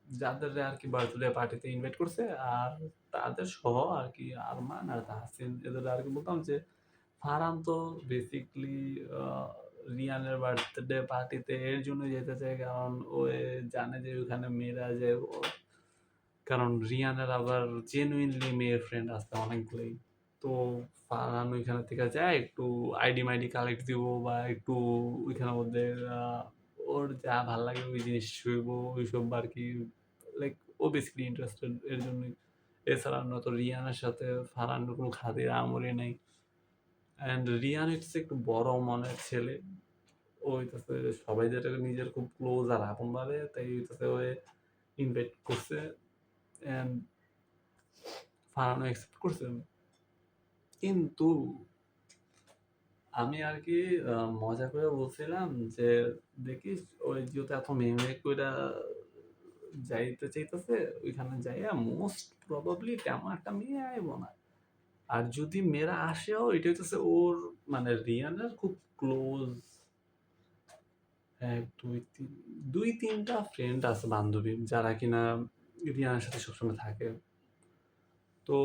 যাদের আর কি বার্থডে পার্টিতে ইনভাইট করছে আর তাদের সহ আর কি আরমান আর তাহসিন, এদের আর কি বলতাম যে ফারহান তো বেসিকলি রিয়ানের বার্থডে পার্টিতে এর জন্য যেতে চায় কারণ ও জানে যে ওখানে মেয়েরা যে কারণ রিয়ানের আবার জেনুইনলি মেয়ের ফ্রেন্ড আছে অনেকগুলোই। তো ফারহান ওইখানে থেকে যায় একটু আইডি মাইডি কালেক্ট দিব বা একটু ওইখানের মধ্যে ওর যা ভাল লাগে ওই জিনিস শুইব ওইসব আর কি, লাইক ও বেসিকলি ইন্টারেস্টেড এর জন্যই। এছাড়া নয়তো রিয়ানের সাথে ফারহানের কোনো খাতির আমলই নেই। অ্যান্ড রিয়ান হচ্ছে একটু বড় মনের ছেলে, ও হইতেছে সবাই যেটাকে নিজের খুব ক্লোজ আর আপন ভাবে, তাই হইতেছে ও ইনভাইট করছে অ্যান্ড ফারহানও অ্যাকসেপ্ট করছে। কিন্তু আমি আর কি মজা করে বলছিলাম যে দেখিস ওই যেহেতু এত মেয়ে মেয়ে কইরা যাইতে চাইতেছে, ওইখানে যাইয়া মোস্ট প্রবাবলি তেমন একটা মেয়ে আইব না। আর যদি মেয়েরা আসেও এটা হইতেছে ওর মানে রিয়ানের খুব ক্লোজ 1 2 3 2 3টা ফ্রেন্ড আছে বান্ধবী যারা কিনা রিয়ানের সাথে সবসময় থাকে। তো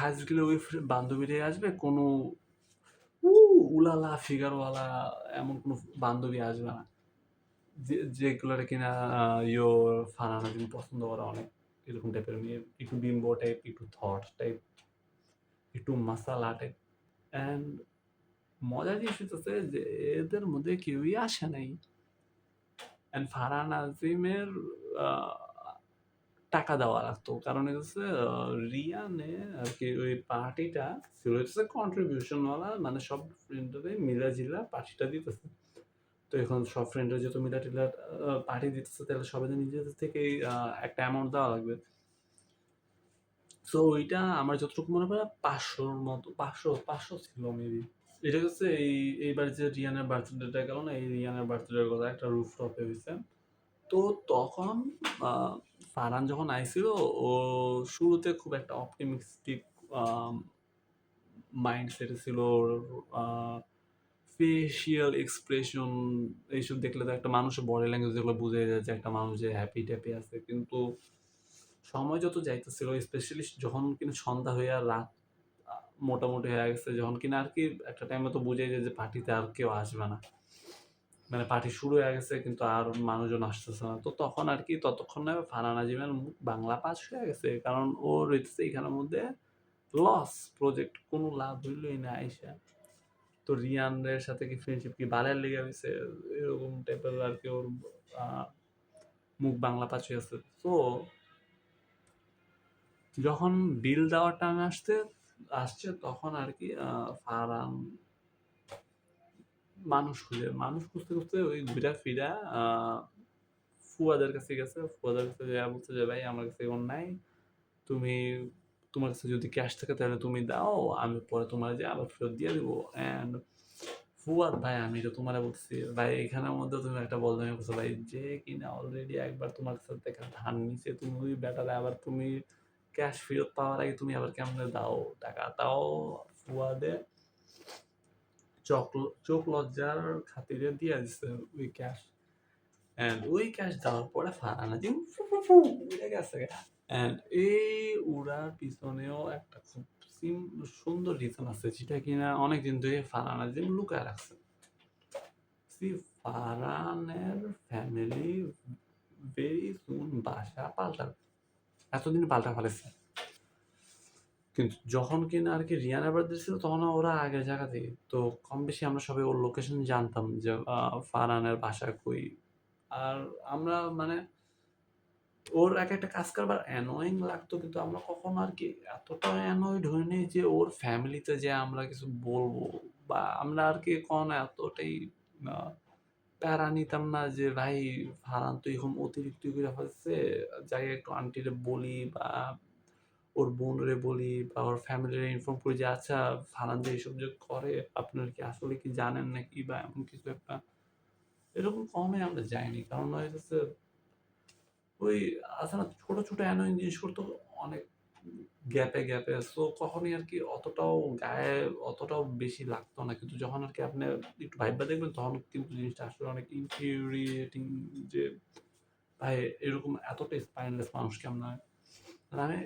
হাজরিলে ওই বান্ধবীরাই আসবে, কোনো উলালা ফিগারওয়ালা এমন কোনো বান্ধবী আসবে না যেগুলোর কিনা ইয়ো ফারহানা যিনি পছন্দ করে অনেক, এরকম টাইপের মেয়ে, একটু বিম্বো টাইপ, একটু থট টাইপ, একটু মাসালা টাইপ। অ্যান্ড মজার জিনিস হচ্ছে যে এদের মধ্যে কেউই আসে নাই। অ্যান্ড ফারহান আজিমের টাকা দেওয়া লাগতো কারণ হচ্ছে রিয়ানে আর কি ওই পার্টিটা ছিল হচ্ছে কন্ট্রিবিউশন ওয়ালা, মানে সব ফ্রেন্ডরে মিলা জিলা পার্টিটা দিতেছে। তো এখন সব ফ্রেন্ডরা যেহেতু মিলা টিলা পার্টি দিতেছে তাহলে সবাই নিজেদের থেকে একটা অ্যামাউন্ট দেওয়া লাগবে। সো ওইটা আমার যতটুকু মনে পড়ে 500-র মতো, 500 ছিল মেবি। এটা হচ্ছে এইবার যে রিয়ানের বার্থডেটা গেল না, এই রিয়ানের বার্থডের কথা একটা রুফটপে হয়েছে। তো তখন ফারহান যখন আইছিল ও শুরুতে খুব একটা অপটিমিস্টিক মাইন্ডসেটে ছিল। ওর ফেসিয়াল এক্সপ্রেশন এইসব দেখলে তো একটা মানুষের বডি ল্যাঙ্গুয়েজ যেগুলো বুঝে যায় যে একটা মানুষ যে হ্যাপি ট্যাপি আছে। কিন্তু সময় যত যাইতেছিল স্পেশালি যখন কিনা সন্ধ্যা হয়ে আর রাত মোটামুটি হয়ে গেছে, যখন কিনা আর কি একটা টাইমে তো বুঝে যায় যে পার্টিতে আর কেউ আসবে না, মানে পার্টি শুরু হয়ে গেছে কিন্তু আর মানুষজন আসতেছে না। তো তখন আর কি ততক্ষণে ফারহান আজিমের মুখ বাংলা পাস হয়ে গেছে কারণ ওর হইতেছে এখানের মধ্যে লস প্রজেক্ট, কোনো লাভ হইলই না আইসা। তো রিয়ানের সাথে কি ফ্রেন্ডশিপ কি বালের লেগে হয়েছে, এরকম টাইপের আর কি ওর মুখ বাংলা পাস হয়ে গেছে। তো যখন বিল দেওয়ার টাইম আসছে তখন আর কি ফারহান মানুষ খুঁজতে খুঁজতে ওই ঘুরা ফিরা ফুয়াদের কাছে গেছে। ফুয়াদের কাছে যাইয়া বলছে যে ভাই আমার কাছে এখন নাই, তুমি তোমার কাছে যদি ক্যাশ থাকে তাহলে তুমি দাও, আমি পরে তোমার যে আবার ফেরত দিয়ে দিব। অ্যান্ড ফুয়াদ ভাই আমি তো তোমার বলছি ভাই এখানের মধ্যে তুমি একটা বলদামি করছো ভাই, যে কিনা অলরেডি একবার তোমার কাছে থেকে ধার নিছে, তুমি ওই ব্যাটারে আবার তুমি ক্যাশ ফেরত পাওয়ার আগে তুমি আবার কেমনে দাও টাকা। তাও ফুয়াদে চোখ লজ্জার খাতিরে দিয়ে দিচ্ছে ওই ক্যাশ। অ্যান্ড ওই ক্যাশ দেওয়ার পরে ফারহানা যে উড়ে গেছে। অ্যান্ড এই উড়ার পিছনেও একটা খুব সুন্দর রিজন আছে যেটা কিনা অনেকদিন ধরে ফারহান আজিম লুকায় রাখছে। সি ফারহানের ফ্যামিলি ভেরি সুন বাসা পাল্টাবে, এতদিন পাল্টা ফেলেছে। কিন্তু যখন কিনা আর কি রিয়ানা বার্থডে ছিল তখন ওরা আগের জায়গা থেকে তো কম বেশি আমরা সবাই ওর লোকেশন জানতাম যে ফারহানের বাসা কই। আর আমরা মানে ওর এক একটা কাজ করবার অ্যানোয়িং লাগতো কিন্তু আমরা কখনো আর কি এতটা অ্যানয়েড হইনি যে ওর ফ্যামিলিতে যে আমরা কিছু বলবো বা আমরা আর কি কখনো এতটাই প্যারা নিতাম না যে ভাই ফারহান তো এখন অতিরিক্ত করে ফেলছে, যাই একটু আন্টিরে বলি বা ওর বোনরে বলি বা ওর ফ্যামিলিরে ইনফর্ম করি যে আচ্ছা ফারহান যে এইসব যে করে আপনার কি আসলে কি জানেন নাকি বা এমন কিছু একটা, এরকম কখনোই আমরা যাইনি। কারণ হয়েছে ওই আছে না ছোট, ছোট অ্যানোয়িং জিনিস করতো অনেক গ্যাপে। সো কখনই আরকি অতটাও গায়ে অতটাও বেশি লাগতো না। কিন্তু যখন আরকি আপনি একটু ভাইবা দেখবেন তখন কিন্তু জিনিসটা আসলে অনেক ইনফিউরিয়েটিং যে ভাই এরকম এতটা স্পাইনলেস মানুষ কেমনে হয়? আর আমি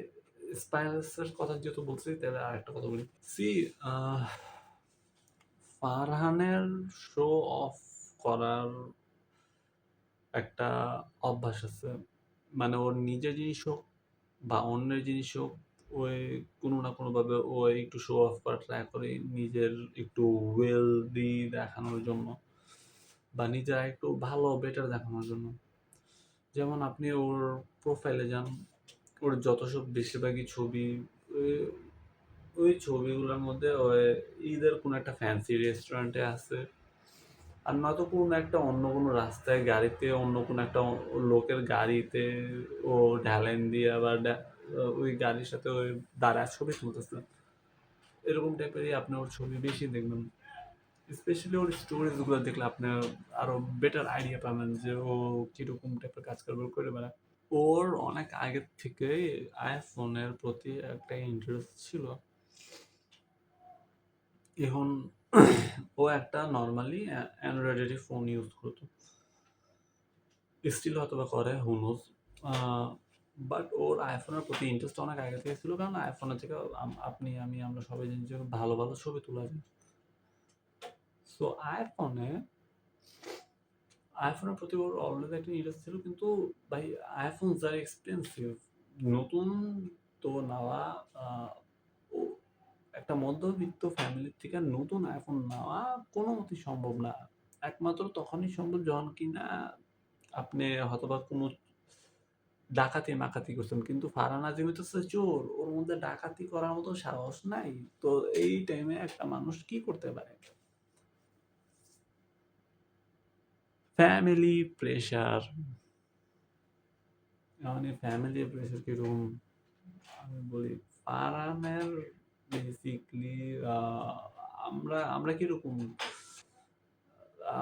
স্পাইনলেস এর কথা যেহেতু বলছি তাহলে আরেকটা কথা বলি। সি আহ ফারহানের শো অফ করার একটা অভ্যাস আছে। মানে ওর নিজের জিনিস হোক বা অন্যের জিনিস হোক, ওই কোনো না কোনোভাবে ও একটু শো অফ করার ট্রাই করে নিজের একটু ওয়েলদি দেখানোর জন্য বা নিজের একটু ভালো বেটার দেখানোর জন্য। যেমন আপনি ওর প্রোফাইলে যান, ওর যত সব বেশিরভাগই ছবি, ওই ওই ছবিগুলোর মধ্যে ওই ঈদের কোনো একটা ফ্যান্সি রেস্টুরেন্টে আছে আর নয়তো কোনো একটা অন্য কোনো রাস্তায় গাড়িতে অন্য কোনো একটা লোকের গাড়িতে ও ঢালাইন দিয়ে আবার ওই গাড়ির সাথে ওই দাঁড়ায় ছবি তুলতেছে। এরকম টাইপেরই আপনি ওর ছবি বেশি দেখবেন। স্পেশালি ওর স্টোরিজ গুলো দেখলে আপনার আরো বেটার আইডিয়া পাবেন যে ও কিরকম টাইপের কাজ কারবার করে বেড়ায়। ওর অনেক আগের থেকেই আইফোনের প্রতি একটা ইন্টারেস্ট ছিল। এখন ও একটা নর্মালি অ্যান্ড্রয়েডেরই ফোন ইউজ করতো, স্টিল হয়তো বা করে হু নোজ। বাট ওর আইফোনের প্রতি ইন্টারেস্ট অনেক আগে থেকে ছিল কারণ আইফোনের থেকে আপনি আমি আমরা সবাই জানি যে ভালো ভালো ছবি তোলা যায়। সো আইফোনের প্রতি ওর অলরেডি একটা ইন্টারেস্ট ছিল কিন্তু ভাই আইফোন যারা এক্সপেন্সিভ, নতুন তো নেওয়া আহ, ও একটা মধ্যবিত্ত ফ্যামিলির থেকে নতুন আইফোন নেওয়া কোনো মতেই সম্ভব না। একমাত্র তখনই সম্ভব যখন কিনা আপনি হয়তোবা কোনো ডাকাতি মাকাতি করছেন কিন্তু ফারহান আজিম হইতেছে চোর, ওর মধ্যে ডাকাতি করার মতো সাহস নাই। তো এই টাইমে একটা মানুষ কি করতে পারে? ফ্যামিলি প্রেশার, মানে ফ্যামিলি প্রেশার কিরকম আমি বলি। ফারহানের বেসিকলি আমরা আমরা কিরকম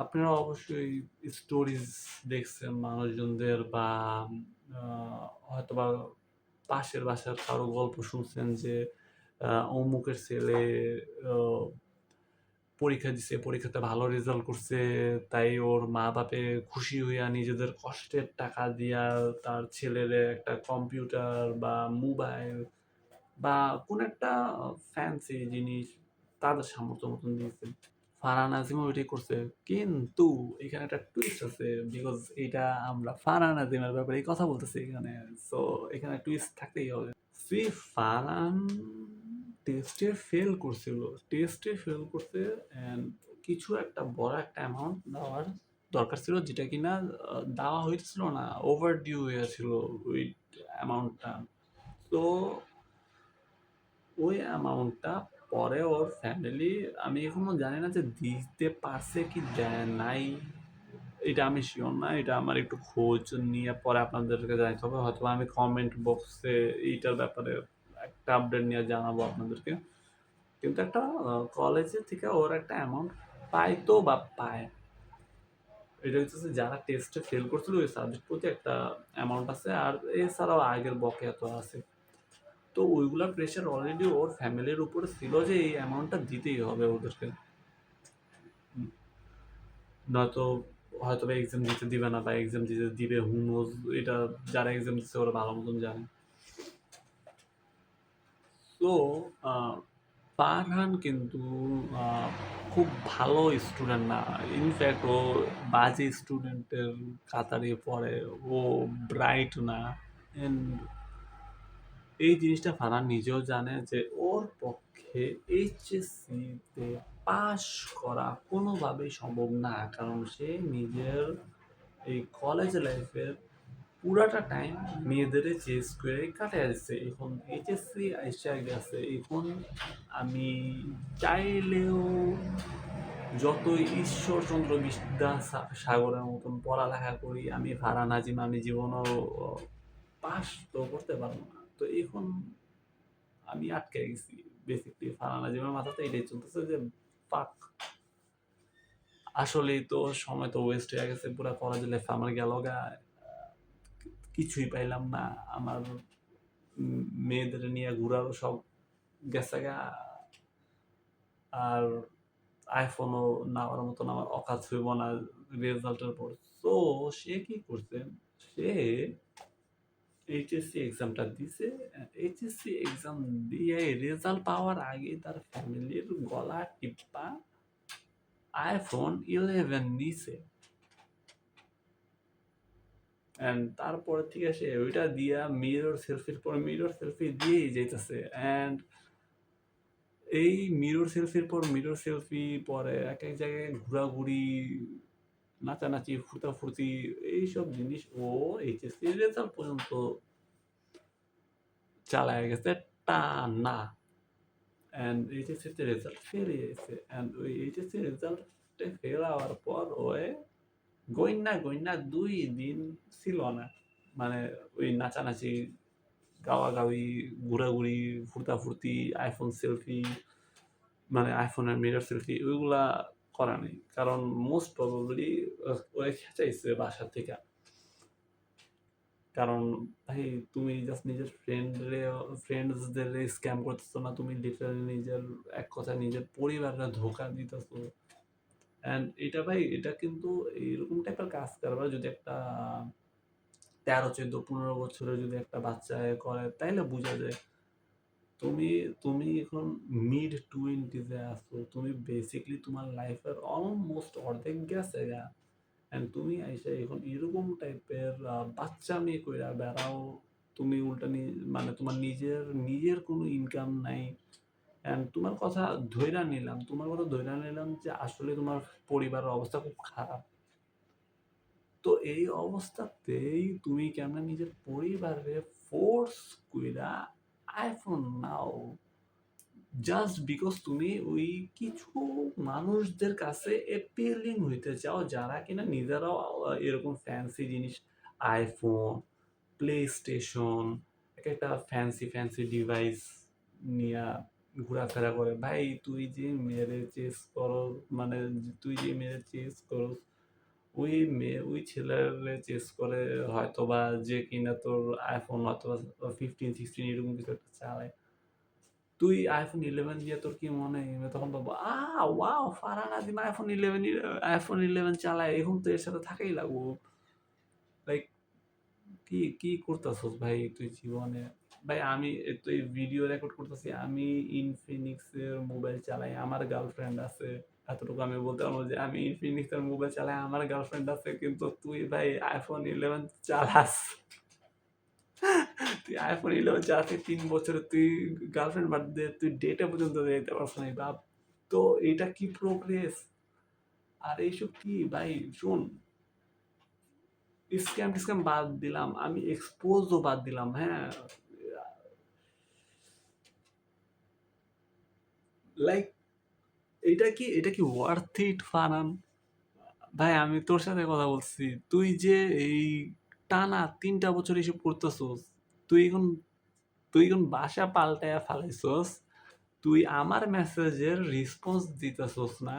আপনারা অবশ্যই স্টোরিজ দেখছেন মানুষজনদের বা হয়তোবা পাশের বাসার কারো গল্প শুনছেন যে অমুকের ছেলে আহ, পরীক্ষা দিছে, পরীক্ষাতে ভালো রেজাল্ট করছে, তাই ওর মা বাপে খুশি হইয়া নিজেদের কষ্টের টাকা দিয়া তার ছেলেরে একটা কম্পিউটার বা মোবাইল বা কোন একটা ফ্যান্সি জিনিস তাদের সামর্থ্য মতন দিয়েছে। ফারহান আজিমও ওইটাই করছে। কিন্তু এখানে একটা টুইস্ট আছে বিকজ এটা আমরা ফারহান আজিমের ব্যাপারে কথা বলতেছি এখানে। সো এখানে টুইস্ট থাকতেই হবে। সি ফারহান টেস্টে ফেল করছে অ্যান্ড কিছু একটা বড় একটা অ্যামাউন্ট দেওয়ার দরকার ছিল যেটা কিনা দেওয়া হইতেছিল না, ওভার ডিউ হয়েছিল ওই অ্যামাউন্টটা। তো ওই অ্যামাউন্টটা পরে ওর ফ্যামিলি, আমি এখনো জানি না যে দিতে পারছে কি দেয় নাই, এটা আমি শিওর না। এটা আমার একটু খোঁজ নিয়ে পরে আপনাদেরকে জানাতে হবে, হয়তো আমি কমেন্ট বক্সে এইটার ব্যাপারে একটা আপডেট নিয়ে জানাবো আপনাদেরকে। কিন্তু একটা কলেজে থেকে ওর একটা অ্যামাউন্ট পাইতো বা পায়, এটা হচ্ছে যারা টেস্টে ফেল করছিল ওই সাবজেক্ট প্রতি একটা অ্যামাউন্ট আছে আর এছাড়াও আগের বকেয়া তো আছে। তো ওইগুলা প্রেশার অলরেডি ওর ফ্যামিলির উপরে ছিল যে এই অ্যামাউন্টটা দিতেই হবে ওদেরকে, নয়তো হয়তো এক্সাম দিতে দিবে না বা এক্সাম দিতে দিবে হু নোজ। এটা যারা এক্সাম দিচ্ছে ওরা ভালো মতন জানে। সো ফারহান কিন্তু খুব ভালো স্টুডেন্ট না। ইনফ্যাক্ট ও বাজে স্টুডেন্টের কাতারে পড়ে। ও ব্রাইট না। এন্ড এই জিনিসটা ফারহান নিজেও জানে যে ওর পক্ষে এইচএসসিতে পাশ করা কোনোভাবেই সম্ভব না। কারণ সে নিজের এই কলেজ লাইফের পুরাটা টাইম মেয়েদের চেস করে কাটায় যাচ্ছে। এখন এইচএসসি আইসা গেছে। এখন আমি চাইলেও যতই ঈশ্বরচন্দ্র বিদ্যাসাগরের মতন পড়ালেখা করি, আমি ফারহান আজিম আমি জীবনও পাস তো করতে পারবো না। তো এখন আমি আটকে গেছি। বেসিকলি ফারহান আজিমের মাথাতে এটাই চলতেছে যে ফাক, আসলেই তো সময় তো ওয়েস্ট হয়ে গেছে। পুরা কলেজ লাইফ আমার গেল গা, কিছুই পাইলাম না। আমার মেয়েদের নিয়ে ঘুরারও সব গেছে গা। আর আইফোনও নেওয়ার মতন আমার অকাজ হইব না রেজাল্টের পর। তো সে কি করছে, সে এইচএসসি এক্সামটা দিছে। এইচএসসি এক্সাম দিয়ে রেজাল্ট পাওয়ার আগে তার ফ্যামিলির গলা টিপ্পা আইফোন 11 নিছে। অ্যান্ড তারপরে থেকে সে ওইটা দিয়া মিরর সেলফির পর মিরর সেলফি দিয়েই যাইতেছে। অ্যান্ড এই মিরর সেলফির পর মিরর সেলফি পরে এক এক জায়গায় ঘোরাঘুরি, নাচানাচি, ফুর্তাফুর্তি, এইসব জিনিস ও এইচএসসি রেজাল্ট পর্যন্ত চালায় গেছে টানা। অ্যান্ড এইচএসসিতে রেজাল্ট ফেল হয়েছে। অ্যান্ড ওই এইচএসসি রেজাল্টে ফেল হওয়ার পর ওয়ে গইন্না 2 দিন ছিল না। মানে ওই নাচানাচি, গাওয়াগাওয়ি, ঘোরাঘুরি, ফুর্তাফুর্তি, আইফোন সেলফি, মানে আইফোনের মিরর সেলফি ওইগুলা করা নেই। কারণ মোস্ট প্রবাবলি ওরা খেঁচাইছে বাসা থেকে। কারণ ভাই তুমি জাস্ট নিজের ফ্রেন্ডসদের স্ক্যাম করতেছো না, তুমি লিটারালি নিজের এক কথা নিজের পরিবাররা ধোকা দিতেছো। অ্যান্ড এটা ভাই এটা কিন্তু এইরকম টাইপের কাজ কারবার যদি একটা 13, 14, 15 বছরের যদি একটা বাচ্চা করে তাইলে বোঝা যায়। তুমি তুমি এখন মিড টোয়েন্টিজে আছো, তুমি বেসিকলি তোমার লাইফের অলমোস্ট অর্ধেক গেছে গা। অ্যান্ড তুমি আইসা এখন এরকম টাইপের বাচ্চামি কইরা বেড়াও। তুমি উল্টা মানে তোমার নিজের নিজের কোনো ইনকাম নাই। অ্যান্ড তোমার কথা ধইরা নিলাম যে আসলে তোমার পরিবারের অবস্থা খুব খারাপ। তো এই অবস্থাতেই তুমি কেমনে নিজের পরিবারে ফোর্স কইরা আইফোন নাও, জাস্ট বিকজ তুমি ওই কিছু মানুষদের কাছে অ্যাপিলিং হইতে চাও যারা কিনা নিজেরাও এরকম ফ্যান্সি জিনিস, আইফোন, প্লে স্টেশন, এক একটা ফ্যান্সি ফ্যান্সি ডিভাইস নিয়ে ঘোরাফেরা করে। ভাই তুই যে মেরে চেস করো, মানে তুই যে মেরে চেস করো, ওই মেয়ে ওই ছেলের চেস করে হয়তো বা যে কিনা তোর আইফোন হয়তো 15, 16 এরকম কিছু একটা চালায়। তুই iPhone 11 দিয়ে তোর কি মনে হয় তখন বলবো ওয়াও ফারহান আজিম iPhone 11 চালায়, এখন তো এর সাথে থাকাই লাগবো। লাইক কি কি করতেছস ভাই তুই জীবনে? ভাই আমি তুই ভিডিও রেকর্ড করতেছি, আমি ইনফিনিক্স এর মোবাইল চালাই, আমার গার্লফ্রেন্ড আছে। এতটুকু আমি বলতে পারবো যে আমি ইনফিনিক্স এর মোবাইল চালাই, আমার গার্লফ্রেন্ড আছে। কিন্তু তুই ভাই iPhone 11 চালাস। তুই iPhone 11 চালাতে 3 বছরে তুই গার্লফ্রেন্ড বাদ দে, তুই ডেটে পর্যন্ত যেতে পারছ না বাপ। তো এটা কি প্রোগ্রেস? আর এইসব কি ভাই? শোন, স্ক্যাম টিস্ক্যাম বাদ দিলাম, আমি এক্সপোজও বাদ দিলাম, হ্যাঁ। লাইক এটা কি ওয়ার্থ ইট ফারহান? ভাই আমি তোর সাথে কথা বলছি, তুই যে এই টানা 3টা বছর এসব করতেছস, তুই এখন তুই এখন বাসা পাল্টায়া ফালাইছস। তুই আমার মেসেজের রেসপন্স দিতেছস না।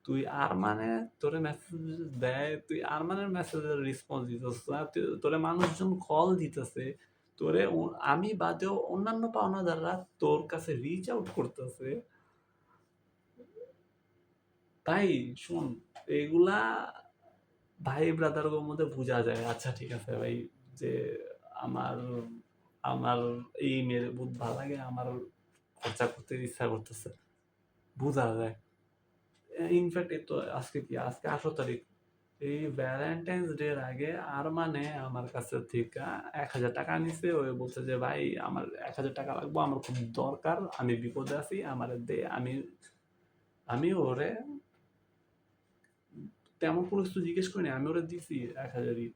তুই আর মানে তোরে মেসেজ দেয়, তুই আর মানের মেসেজের রেসপন্স দিতেছস না। তোরে মানুষজন কল দিতেছে, তোরে আমি বাদেও অন্যান্য পাওনাদাররা তোর কাছে রিচ আউট করতেছে। ভাই শোন, এগুলা ভাই ব্রাদারের মধ্যে বোঝা যায়। আচ্ছা ঠিক আছে ভাই, যে আমার আমার এই মেয়ের বহুত ভালো লাগে, আমার খরচা করতে ইচ্ছা করতেছে, বোঝা যায়। ইনফ্যাক্ট এই তো আজকে কি, আজকে 18 তারিখ, এই ভ্যালেন্টাইন্স ডে এর আগে আর মানে আমার কাছে থেকে 1,000 টাকা নিছে। ওই বলছে যে ভাই আমার 1,000 টাকা লাগবে, আমার খুব দরকার, আমি বিপদে আছি, আমার দে। আমি ওরে তেমন কোনো কিছু জিজ্ঞেস করিনি, আমি ওরে দিছি 1,000ই।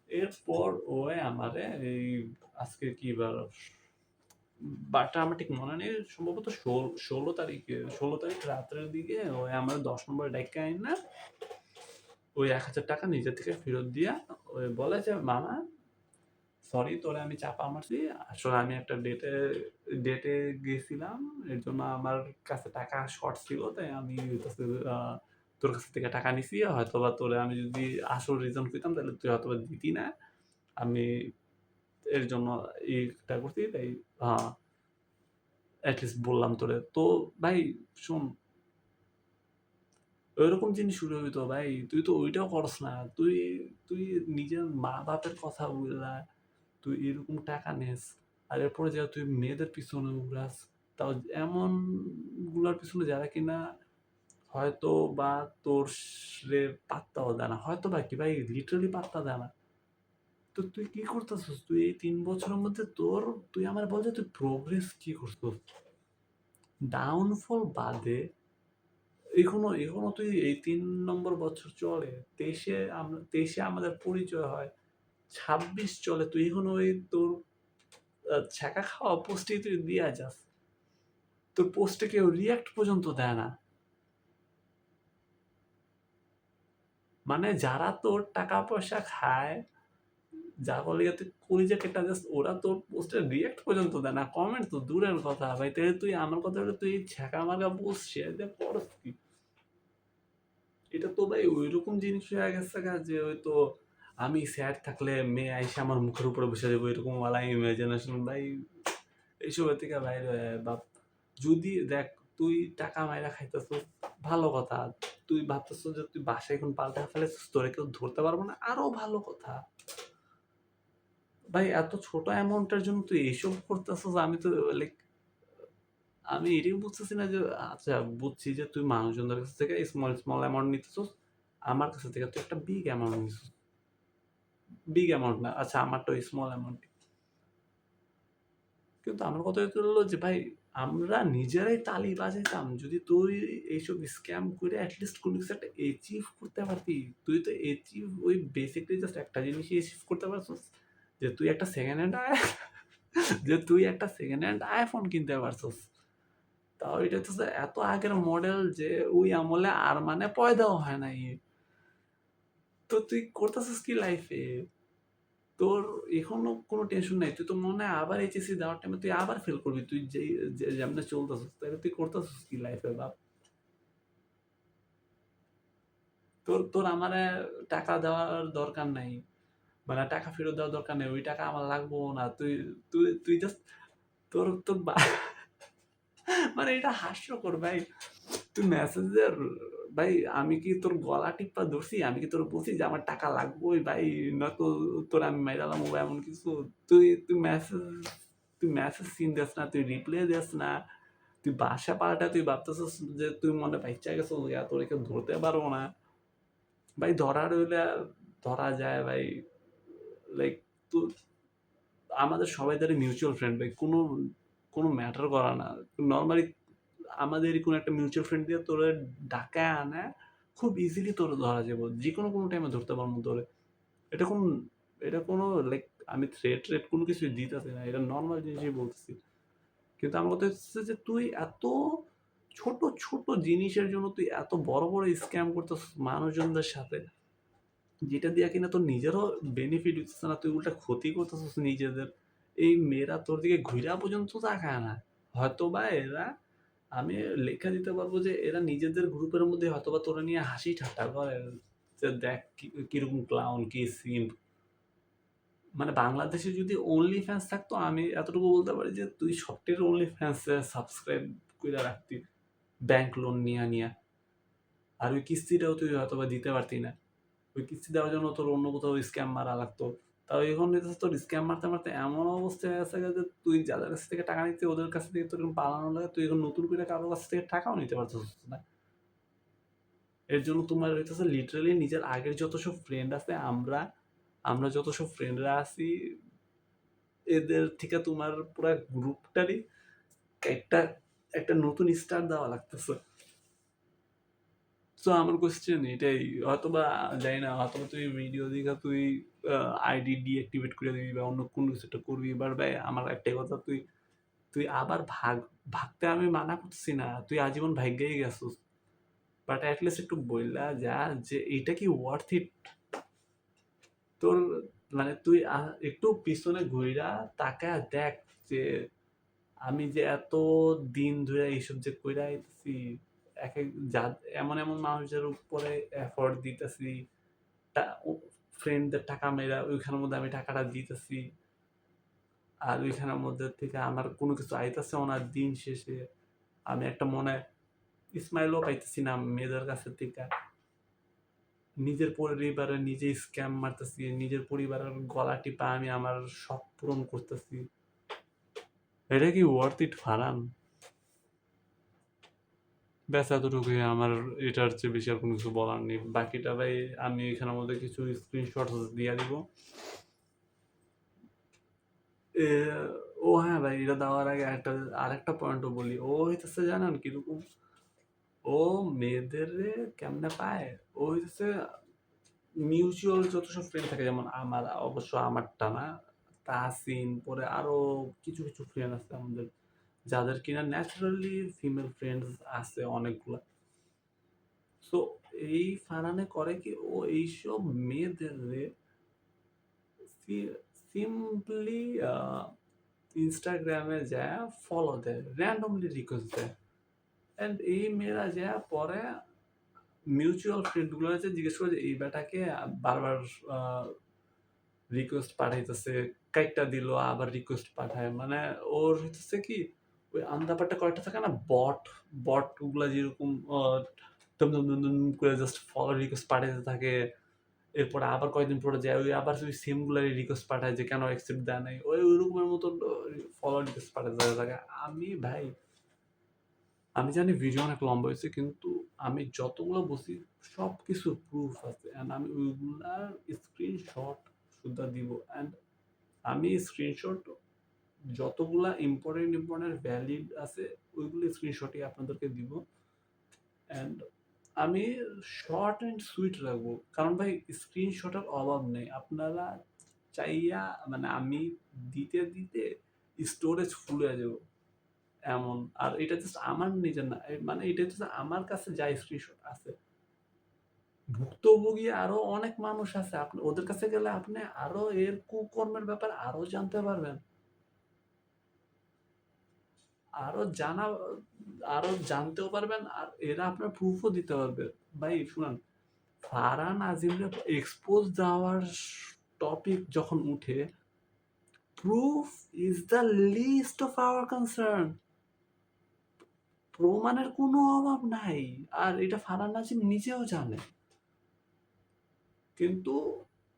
এরপর ও আমারে এই আজকে কি বার, বারটা আমার ঠিক মনে নেই, সম্ভবত 16 তারিখে, 16 তারিখ রাত্রের দিকে ও আমার 10 নম্বরে ডাইকা আইন না, ওই 1,000 টাকা নিজে থেকে ফেরত দিয়া ওই বলে যে মামা সরি তোরে আমি চাপা মারছি, আসলে আমি একটা ডেটে গেছিলাম, এর জন্য আমার কাছে টাকা শর্ট ছিল, তাই আমি তোর কাছ থেকে টাকা নিছি, হয়তোবা তোরে আমি যদি আসল রিজন কইতাম তাহলে তুই হয়তোবা দিতি না, আমি এর জন্য এইটা করছি, তাই অ্যাটলিস্ট বললাম তোরে। তো ভাই শোন, ওইরকম জিনিস শুরু হইতো ভাই, তুই তো ওইটাও করস না। তুই তুই নিজের মা বাপের কথা বললা, তুই এরকম টাকা নেস, আর এরপরে যা তুই মেয়েদের পিছনে উড়াস, তাও এমন গুলার পিছনে যারা কিনা হয়তো বা তোর রে পাত্তাও দেয় না, হয়তো বা কি ভাই লিটারালি পাত্তা দেয় না। তো তুই কি করতেছিস? তুই এই 3 বছরের মধ্যে তুই আমার বল যে তুই প্রোগ্রেস কি করছিস? ডাউনফল বাদে এখনো তুই এই 3 নম্বর বছর চলে, 23-এ আমাদের পরিচয় হয়, 26 চলে, তুই এখনো ওই তোর ছ্যাঁকা খাওয়া পোস্টেই তুই দিয়া যাস, তোর পোস্টে কেউ রিয়াক্ট পর্যন্ত দেয় না। মানে যারা তোর টাকা পয়সা খায়, যা বলে তুই কলিজা কেটা যাস, ওরা তোর পোস্টে রিয়াক্ট পর্যন্ত দেয় না, কমেন্ট তো দূরের কথা ভাই। তাহলে তুই আমার কথা হলো তুই ছ্যাঁকা মার্কা পোস্ট শেয়ার দিয়ে করস কি? এটা তো ভাই ওইরকম জিনিস হয়ে গেছে গা যে হয়তো আমি স্যাড থাকলে মেয়ে আইসা আমার মুখের উপরে বসে যাবো, এরকম ওয়ালা ইমাজিনেশন ভাই। এইসব থেকে বাইরে হয়ে আয় বাপ। যদি দেখ তুই টাকা মাইরা খাইতেছিস, ভালো কথা, তুই ভাবতেছিস যে তুই বাসায় এখন পাল্টা ফেলেছিস, তোরে কেউ ধরতে পারবো না, আরো ভালো কথা। ভাই এত ছোট অ্যামাউন্টের জন্য তুই এইসব করতেছিস, আমি তো লাইক আমি এটাই বুঝতেছি না যে, আচ্ছা বুঝছি যে তুই মানুষজনের কাছ থেকে স্মল স্মল অ্যামাউন্ট নিতেছিস, আমার কাছ থেকে তুই একটা বিগ অ্যামাউন্ট নিছিস। বিগ অ্যামাউন্ট না, আচ্ছা আমারটা ওই স্মল অ্যামাউন্ট। কিন্তু আমার কথা হলো যে ভাই আমরা নিজেরাই তালি বাজাইতাম যদি তুই এইসব স্ক্যাম করে অ্যাটলিস্ট কোনো কিছু একটা অ্যাচিভ করতে পারতি। তুই তো অ্যাচিভ ওই বেসিকলি জাস্ট একটা জিনিসই অ্যাচিভ করতে পারছিস, যে তুই একটা সেকেন্ড হ্যান্ড যে তুই একটা সেকেন্ড হ্যান্ড আইফোন কিনতে পারছিস। তাও এটা তো এত আগের মডেল যে ওই আমলে আর মানে পয়দাও হয় নাই। তো তুই করতেছিস কি লাইফে? তোর এখনো কোনো টেনশন নাই, তুই তো মনে হয় আবার এইচএসসি দেওয়ার টাইমে তুই আবার ফেল করবি, তুই যেমনে চলতেছিস তাহলে তুই করতেছিস কি লাইফে বাপ? তোর তোর আমারে টাকা দেওয়ার দরকার নাই, মানে টাকা ফেরত দেওয়ার দরকার নেই, ওই টাকা আমার লাগবো না। তুই তুই তুই জাস্ট তোর তোর মানে এটা হাস্যকর ভাই। তুই মেসেঞ্জার, ভাই আমি কি তোর গলা টিপা ধরছি? আমি কি তোর বলছি যে আমার টাকা লাগবেই ভাই, নয়তো তোর আমি মাইরালাম বা এমন কিছু? তুই তুই মেসেজ তুই মেসেজ সিন দিস না, তুই রিপ্লাই দিস না, তুই বাসা পাল্টা তুই ভাবতেছিস যে তুই মনে বাচ্চা গেছিস, তোর কেউ ধরতে পারবো না। ভাই ধরার হইলে ধরা যায় ভাই, লাইক তো আমাদের সবাই দ্বারা মিউচুয়াল ফ্রেন্ড ভাই, কোনো কোনো ম্যাটার করা না। নর্মালি আমাদেরই কোনো একটা মিউচুয়াল ফ্রেন্ড দিয়ে তোরে ডাকায় আনে, খুব ইজিলি তোরে ধরা যাবো, যে কোনো টাইমে ধরতে পারবো তোরে। এটা কোন এটা কোনো লাইক আমি থ্রেট কোনো কিছুই দিতেছি না, এটা নর্মাল জিনিসই বলতেছি। কিন্তু আমার কথা হচ্ছে যে তুই এত ছোট ছোট জিনিসের জন্য তুই এত বড় বড় স্ক্যাম করতেছিস মানুষজনদের সাথে, যেটা দিয়ে কিনা তোর নিজেরও বেনিফিট হচ্ছে না, তুই উল্টা ক্ষতি করতেছিস নিজেদের। এই মেয়েরা তোর দিকে ঘুরা পর্যন্ত তাকায় না। হয়তো বা এরা, আমি লেখা দিতে পারবো যে এরা নিজেদের গ্রুপের মধ্যে হয়তোবা তোরা নিয়ে হাসি ঠাট্টা করে, যে দেখ কিরকম ক্লাউন কি সিম্প। মানে বাংলাদেশে যদি অনলি ফ্যান্স থাকতো, আমি এতটুকু বলতে পারি যে তুই সবটির অনলি ফ্যান্স সাবস্ক্রাইব করে রাখতি ব্যাংক লোন নিয়া নিয়া, আর ওই কিস্তিটাও তুই হয়তোবা দিতে পারতি না, ওই কিস্তি দেওয়ার জন্য তোর অন্য কোথাও স্ক্যাম মারা লাগতো। তাও এখন হইতেছে তোর স্ক্যাম মারতে মারতে এমন অবস্থা হয়ে গেছে যে তুই যাদের কাছ থেকে টাকা নিচ্ছিস ওদের কাছ থেকে তোর এরকম পালানো লাগে, তুই এখন নতুন করে কারোর কাছ থেকে টাকাও নিতে পারছিস না। এর জন্য তোমার হইতেছে লিটারালি নিজের আগের যত সব ফ্রেন্ড আছে, আমরা যত সব ফ্রেন্ডরা আছি, এদের থেকে তোমার পুরো গ্রুপটারই একটা একটা নতুন স্টার দেওয়া লাগতেছে। তো আমার কোশ্চেন এটাই, হয়তোবা জানি না, হয়তোবা তুই ভিডিও দিকে তুই আইডি ডিঅ্যাক্টিভেট করে দিবি বা অন্য কোনো কিছু একটা করবি, এবার ভাই আমার একটাই কথা, তুই তুই আবার ভাগতে আমি মানা করতেছি না, তুই আজীবন ভাগ্যেই গেছিস, বাট অ্যাটলিস্ট একটু বললা যা যে এইটা কি ওয়ার্থ ইট তোর, মানে তুই একটু পিছনে ঘুইরা তাকায় দেখ যে আমি যে এত দিন ধরে এইসব যে কইরা আইতেছি, এক এক এমন এমন মানুষের উপরে এফোর্ট দিতেছি, ফ্রেন্ডদের টাকা মেরা ওইখানের মধ্যে আমি টাকাটা দিতেছি, আর ওইখানের মধ্যে থেকে আমার কোনো কিছু আইতেছে ওনার দিন শেষে আমি একটা মনে স্মাইলও পাইতেছি না মেয়েদের কাছে থেকে, নিজের পরিবারে নিজেই স্ক্যাম মারতেছি, নিজের পরিবারের গলা টিপা আমি আমার শখ পূরণ করতেছি, এটা কি ওয়ার্থ ইট ফারান? ব্যাস এতটুকুই আমার, এটার চেয়ে বেশি আর কোনো কিছু বলার নেই। বাকিটা ভাই আমি এখানের মধ্যে কিছু স্ক্রিনশট দিয়ে দিব। এ, ও হ্যাঁ ভাই, এটা দেওয়ার আগে আরেকটা পয়েন্টও বলি, ও হইতেছে জানেন কিরকম, ও মেয়েদের কেমনে পায়, ও হইতেছে মিউচুয়াল যত সব ফ্রেন্ড থাকে, যেমন আমার, অবশ্য আমারটা না, তাহসিন, পরে আরো কিছু কিছু ফ্রেন্ড আছে আমাদের যাদের কিনা ন্যাচারালি ফিমেল ফ্রেন্ডস আছে অনেকগুলা। সো এই ফারানে করে কি, ও এইসব মেয়েদের সিম্পলি ইনস্টাগ্রামে যায় ফলো দেয়, র্যান্ডমলি রিকোয়েস্ট দেয়, অ্যান্ড এই মেয়েরা যায় পরে মিউচুয়াল ফ্রেন্ডগুলো আছে জিজ্ঞেস করে যে এই বেটাকে বারবার রিকোয়েস্ট পাঠাইতেছে, কাইটটা দিল আবার রিকোয়েস্ট পাঠায়, মানে ওর হইতেছে কি ওই আন্দাপারটা কয়েকটা থাকে না, বট গুলা যেরকম টুম টুম টুম টুম করে জাস্ট ফলো রিকোয়েস্ট পাঠাইতে থাকে, এরপরে আবার কয়েকদিন পরে যায় ওই আবার ওই সেম গুলারই রিকোয়েস্ট পাঠায় যে কেন অ্যাকসেপ্ট দেয় নাই, ওই ওইরকমের মতো ফলো রিকোয়েস্ট পাঠাতে থাকে। আমি ভাই, আমি জানি ভিডিও অনেক লম্বা হয়েছে, কিন্তু আমি যতগুলো বলছি সব কিছু প্রুফ আছে, অ্যান্ড আমি ওইগুলার স্ক্রিনশট সুদ্ধা দিব, অ্যান্ড আমি স্ক্রিনশট যতগুলা ইম্পর্টেন্ট ভ্যালিড আছে ওইগুলো স্ক্রিনশটই আপনাদেরকে দিব, অ্যান্ড আমি শর্ট অ্যান্ড সুইট রাখবো, কারণ ভাই স্ক্রিনশটের অভাব নেই, আপনারা চাইয়া মানে আমি দিতে দিতে স্টোরেজ ফুল হয়ে যাবো এমন। আর এটা জাস্ট আমার নিজের না, মানে এটা হচ্ছে আমার কাছে যা স্ক্রিনশট আছে, ভুক্তভোগী আরো অনেক মানুষ আছে, আপনি ওদের কাছে গেলে আপনি আরো এর কুকর্মের ব্যাপারে আরো জানতে পারবেন, আরো জানা আরো জানতেও পারবেন, আর এরা আপনার প্রুফও দিতে পারবে। ভাই শুনান, ফারহান আজিমের এক্সপোজ দেওয়ার টপিক যখন উঠে, proof is the least of our concern, প্রমাণের কোনো অভাব নাই, আর এটা ফারহান আজিম নিজেও জানে, কিন্তু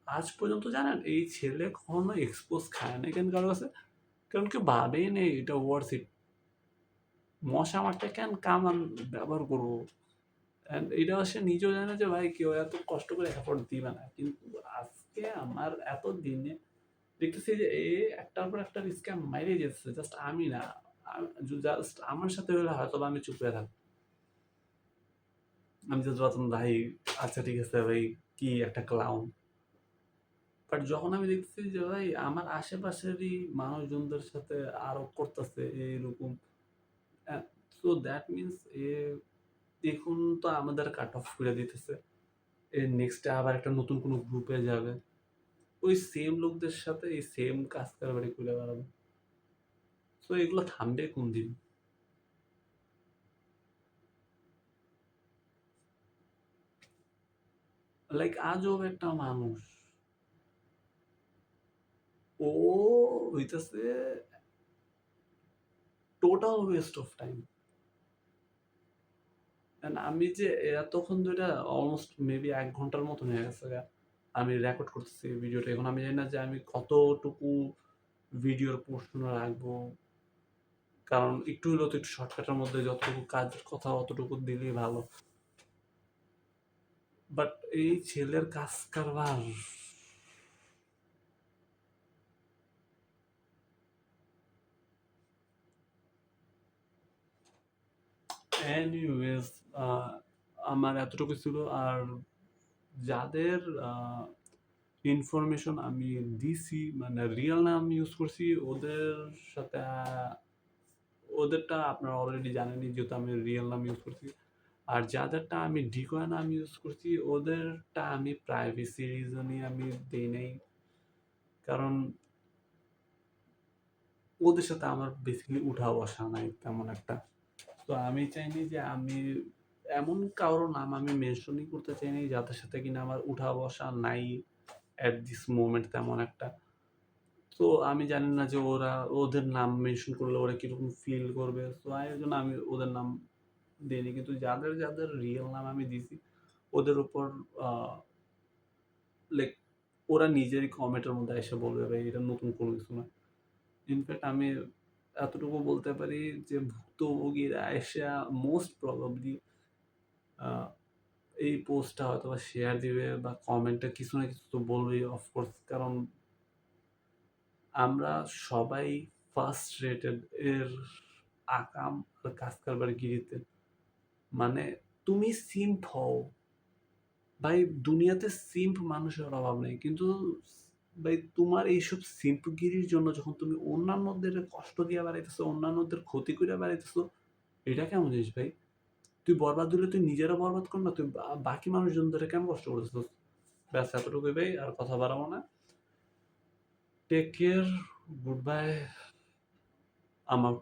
আজ পর্যন্ত জানেন এই ছেলে কখনো এক্সপোজ খায় না কেন কারো কাছে, কারণ কেউ ভাবেই নেই এটা ওয়ার্থ ইট, মশা মারতে কেন কামান ব্যবহার করবো, and এটা সে নিজেও জানে যে ভাই কেউ এত কষ্ট করে এফোর্ট দিবে না, কিন্তু আজকে আমার এত দিনে দেখতেছি যে এ একটার পর একটা স্ক্যাম মাইরে যাচ্ছে, জাস্ট আমি না, জাস্ট আমার সাথে হলে হয়তো বা আমি চুপ করে থাকবো, আমি জাস্ট ভাবতাম ভাই আচ্ছা ঠিক আছে ভাই, কি একটা ক্লাউন, বাট যখন আমি দেখতেছি যে ভাই আমার আশেপাশেরই মানুষজনদের সাথে আরো করতেছে এইরকম, সো দ্যাট মিনস এ এখন তো আমাদের কাট অফ করে দিতেছে, এর নেক্সটে আবার একটা নতুন কোনো গ্রুপে যাবে, ওই সেম লোকদের সাথে এই সেম কাজ কারবারি করে বেড়াবে, তো এগুলো থামবে কোন দিন? লাইক আজব একটা মানুষ, ও হইতেছে টোটাল ওয়েস্ট অফ টাইম, আমি যে এতক্ষণ ধরে অলমোস্ট মেবি 1 ঘন্টার মতো হয়ে গেছে, আমি রেকর্ড করতেছি ভিডিওটা। এখন আমি জানি না যে আমি কতটুকু ভিডিওর পোর্শন রাখবো। কারণ একটু হইলেও তো একটু শর্টকাটের মধ্যে যতটুকু কাজের কথা অতটুকু দিলেই ভালো। বাট এই ছেলের কাজ কারবার এনিওয়েজ আমার এতটুকু ছিল। আর যাদের ইনফরমেশন আমি দিছি মানে রিয়েল নাম ইউজ করছি ওদের সাথে ওদেরটা আপনারা অলরেডি জানেনই যেহেতু আমি রিয়েল নাম ইউজ করছি। আর যাদেরটা আমি ডিকয় নাম ইউজ করছি ওদেরটা আমি প্রাইভেসি রিজনই আমি দেই নাই। কারণ ওদের সাথে আমার বেসিক্যালি উঠা বসা নাই তেমন একটা। তো আমি চাইনি যে আমি এমন কারো নাম আমি মেনশনই করতে চাইনি যাদের সাথে কিনা আমার উঠা বসা নাই এট দিস মোমেন্ট তেমন একটা। তো আমি জানি না যে ওরা ওদের নাম মেনশন করলে ওরা কিরকম ফিল করবে। তো এই জন্য আমি ওদের নাম দিইনি। কিন্তু যাদের যাদের রিয়েল নাম আমি দিছি ওদের উপর লাইক ওরা নিজেরই কমেন্টের মধ্যে এসে বলবে ভাই এটা নতুন কোনো কিছু না। ইনফ্যাক্ট আমি এতটুকু বলতে পারি যে ভুক্তভোগীরা এসে মোস্ট প্রবাবলি এই পোস্টটা হয়তো বা শেয়ার দিবে বা কমেন্টে কিছু না কিছু তো বলবেই অফকোর্স। কারণ আমরা সবাই ফার্স্ট্রেটেড এর আকাম আর কাজ কারবার গিরিতে। মানে তুমি সিম্প হও ভাই, দুনিয়াতে সিম্প মানুষের অভাব নেই। কিন্তু ভাই তোমার এইসব সিম্পগিরির জন্য যখন তুমি অন্যান্যদের কষ্ট দিয়া বেড়াইতেছো, অন্যান্যদের ক্ষতি করে বেড়াইতেছো, এটা কেমন জিনিস ভাই? তুই বরবাদ হলে তুই নিজেরা বরবাদ কর না, তুই বাকি মানুষজনদের কেন কষ্ট করতেছিস? ব্যাস এতটুকুই ভাই, আর কথা বাড়াবো না। টেক কেয়ার, গুড বাই, আম আউট।